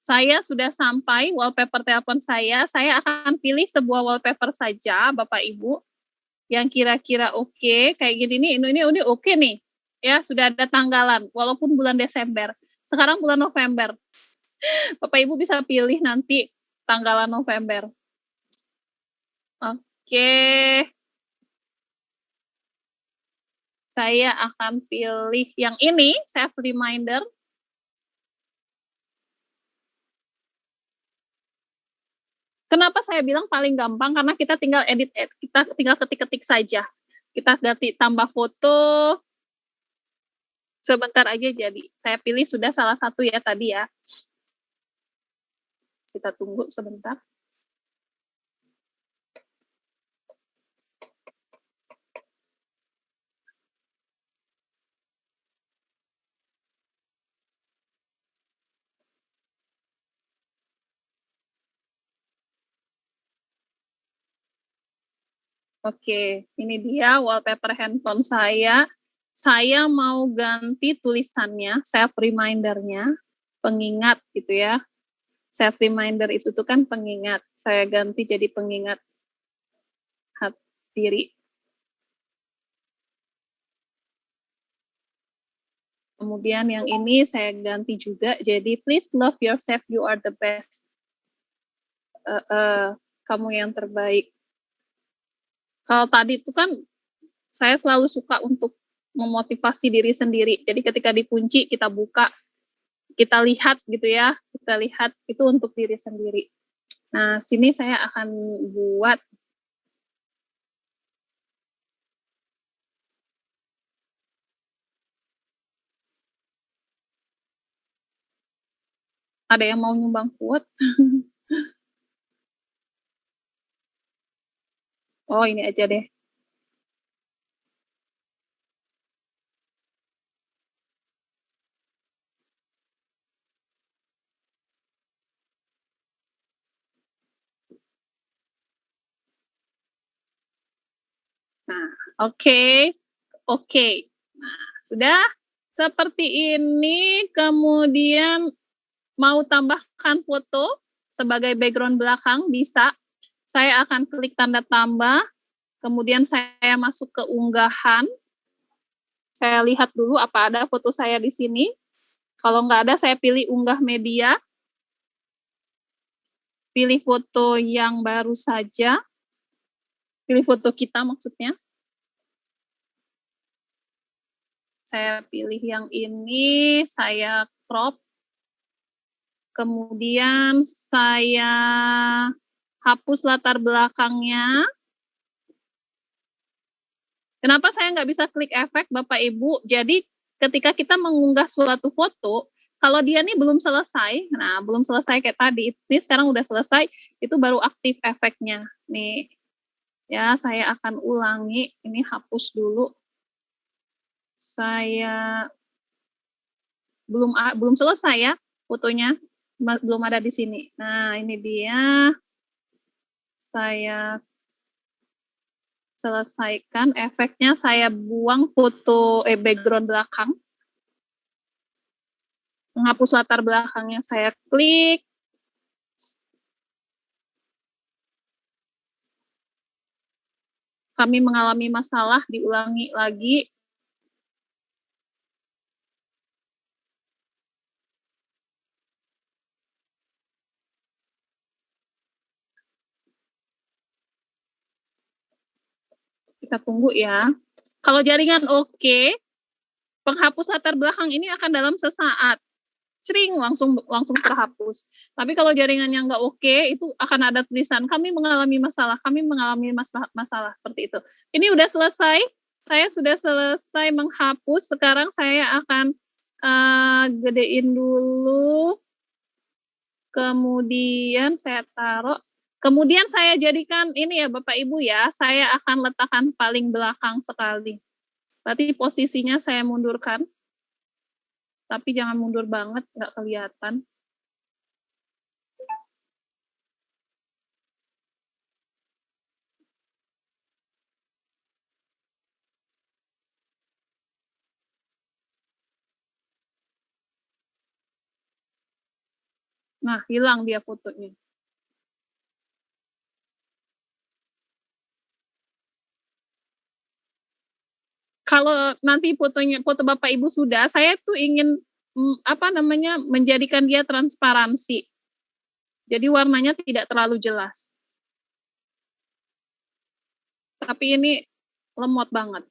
A: Saya sudah sampai wallpaper telepon saya akan pilih sebuah wallpaper saja, Bapak Ibu, yang kira-kira oke, kayak gini nih, ini oke nih, ya sudah ada tanggalan, walaupun bulan Desember, sekarang bulan November, Bapak Ibu bisa pilih nanti tanggalan November. Oke, saya akan pilih yang ini, save reminder. Kenapa saya bilang paling gampang? Karena kita tinggal edit, kita tinggal ketik-ketik saja. Kita ganti tambah foto. Sebentar aja jadi. Saya pilih sudah salah satu ya tadi ya. Kita tunggu sebentar. Oke, ini dia wallpaper handphone saya. Saya mau ganti tulisannya, self reminder-nya, pengingat gitu ya. Self reminder itu tuh kan pengingat. Saya ganti jadi pengingat diri. Kemudian yang ini saya ganti juga jadi please love yourself, you are the best. Kamu yang terbaik. Kalau tadi itu kan saya selalu suka untuk memotivasi diri sendiri. Jadi ketika dikunci kita buka, kita lihat gitu ya, kita lihat itu untuk diri sendiri. Nah, sini saya akan buat ada yang mau nyumbang quote? Oh, ini aja deh. Nah, oke. Nah, sudah seperti ini. Kemudian mau tambahkan foto sebagai background belakang, bisa. Saya akan klik tanda tambah, kemudian saya masuk ke unggahan. Saya lihat dulu apa ada foto saya di sini. Kalau nggak ada, saya pilih unggah media. Pilih foto yang baru saja. Pilih foto kita maksudnya. Saya pilih yang ini, saya crop. Kemudian saya hapus latar belakangnya. Kenapa saya nggak bisa klik efek, Bapak Ibu? Jadi ketika kita mengunggah suatu foto, kalau dia nih belum selesai, nah belum selesai kayak tadi, ini sekarang udah selesai, itu baru aktif efeknya. Nih, ya saya akan ulangi, ini hapus dulu. Saya belum selesai ya fotonya, belum ada di sini. Nah, ini dia. Saya selesaikan efeknya, saya buang foto background belakang. Menghapus latar belakangnya saya klik. Kami mengalami masalah, diulangi lagi. Kita tunggu ya. Kalau jaringan oke, penghapus latar belakang ini akan dalam sesaat. Sering langsung terhapus. Tapi kalau jaringannya nggak oke, itu akan ada tulisan kami mengalami masalah seperti itu. Ini udah selesai. Saya sudah selesai menghapus. Sekarang saya akan gedein dulu. Kemudian saya taruh. Kemudian saya jadikan ini ya Bapak Ibu ya, saya akan letakkan paling belakang sekali. Berarti posisinya saya mundurkan. Tapi jangan mundur banget, nggak kelihatan. Nah, hilang dia fotonya. Kalau nanti foto Bapak Ibu sudah, saya tuh ingin menjadikan dia transparansi. Jadi warnanya tidak terlalu jelas. Tapi ini lemot banget.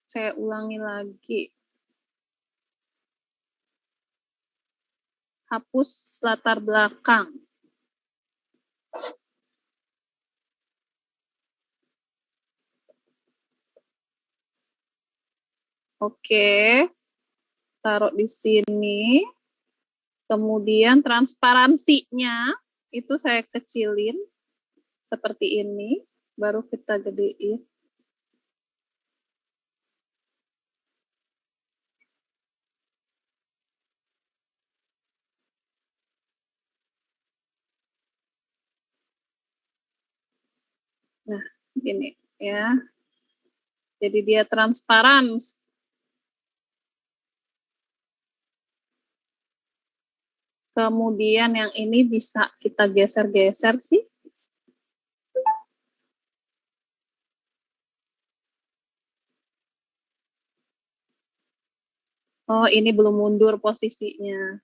A: Saya ulangi lagi. Hapus latar belakang. Oke. Taruh di sini. Kemudian transparansinya itu saya kecilin seperti ini, baru kita gedein. Nah, Gini ya. Jadi dia transparan. Kemudian yang ini bisa kita geser-geser sih. Oh, ini belum mundur posisinya.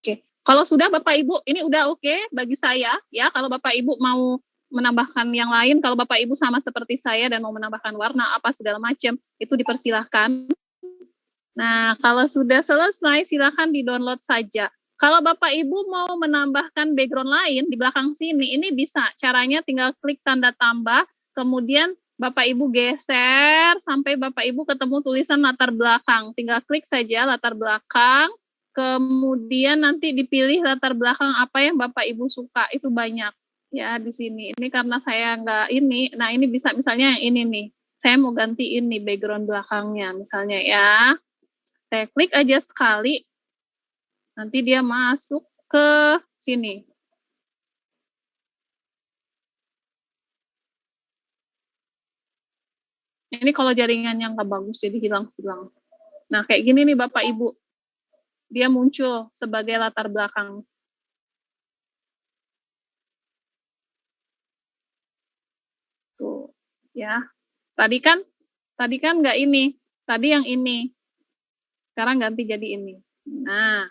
A: Oke, kalau sudah Bapak Ibu, ini udah oke bagi saya ya. Kalau Bapak Ibu mau menambahkan yang lain, kalau Bapak Ibu sama seperti saya dan mau menambahkan warna apa segala macam, itu dipersilahkan. Nah, kalau sudah selesai, silakan di-download saja. Kalau Bapak Ibu mau menambahkan background lain di belakang sini, ini bisa. Caranya tinggal klik tanda tambah, kemudian Bapak Ibu geser sampai Bapak Ibu ketemu tulisan latar belakang. Tinggal klik saja latar belakang, kemudian nanti dipilih latar belakang apa yang Bapak Ibu suka. Itu banyak ya di sini. Ini karena saya nggak ini, nah ini bisa misalnya yang ini nih. Saya mau gantiin nih background belakangnya misalnya ya. Saya klik aja sekali, nanti dia masuk ke sini. Ini kalau jaringan yang nggak bagus, jadi hilang-hilang. Nah, kayak gini nih Bapak Ibu. Dia muncul sebagai latar belakang. Tuh, ya. Tadi kan nggak ini. Tadi yang ini. Sekarang ganti jadi ini. Nah,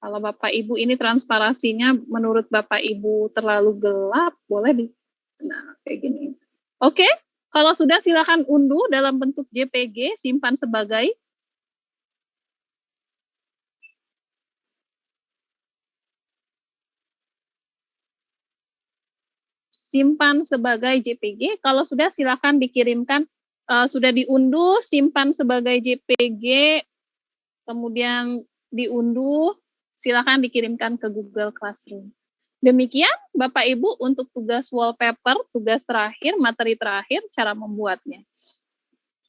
A: kalau Bapak Ibu ini transparansinya menurut Bapak Ibu terlalu gelap, boleh di. Nah, kayak gini. Oke, kalau sudah silakan unduh dalam bentuk JPG, simpan sebagai. Simpan sebagai JPG. Kalau sudah silakan dikirimkan. Sudah diunduh, simpan sebagai JPG, kemudian diunduh, silakan dikirimkan ke Google Classroom. Demikian Bapak Ibu untuk tugas wallpaper, tugas terakhir, materi terakhir, cara membuatnya.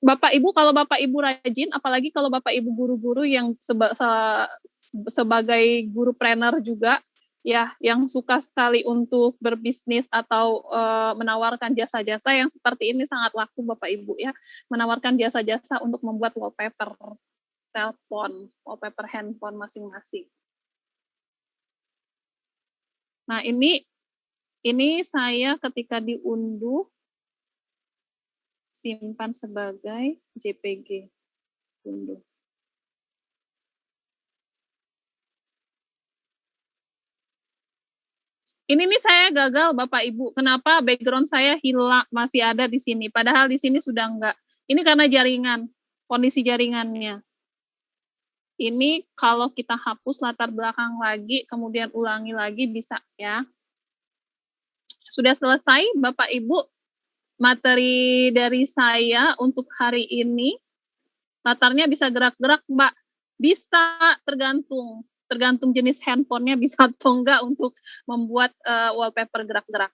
A: Bapak Ibu, kalau Bapak Ibu rajin, apalagi kalau Bapak Ibu guru-guru yang sebagai guru trainer juga, ya, yang suka sekali untuk berbisnis atau menawarkan jasa-jasa yang seperti ini sangat laku Bapak Ibu ya, menawarkan jasa-jasa untuk membuat wallpaper telepon, wallpaper handphone masing-masing. Nah, ini saya ketika diunduh simpan sebagai JPG. Unduh. Ini nih saya gagal Bapak Ibu. Kenapa background saya hilang, masih ada di sini. Padahal di sini sudah enggak. Ini karena jaringan, kondisi jaringannya. Ini kalau kita hapus latar belakang lagi, kemudian ulangi lagi bisa ya. Sudah selesai Bapak Ibu materi dari saya untuk hari ini. Latarnya bisa gerak-gerak Mbak. Bisa tergantung jenis handphonenya bisa atau enggak untuk membuat wallpaper gerak-gerak.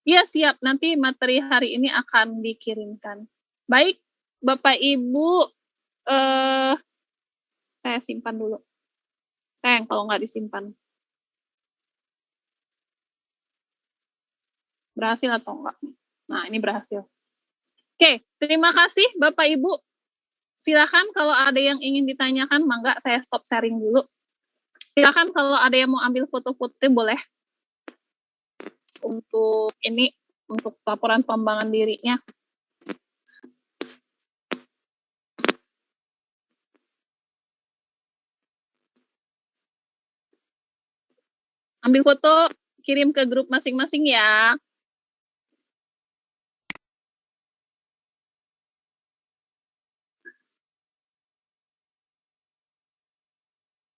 A: Iya siap, nanti materi hari ini akan dikirimkan. Baik, Bapak Ibu, saya simpan dulu. Sayang kalau nggak disimpan. Berhasil atau enggak? Nah, ini berhasil. Oke, terima kasih Bapak Ibu. Silakan kalau ada yang ingin ditanyakan, mangga saya stop sharing dulu. Silakan kalau ada yang mau ambil foto-foto boleh. Untuk ini, untuk laporan pengembangan dirinya. Ambil foto, kirim ke grup masing-masing ya.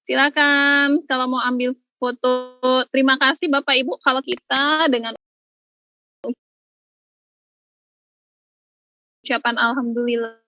A: Silakan kalau mau ambil foto. Terima kasih Bapak Ibu, kalau kita dengan ucapan alhamdulillah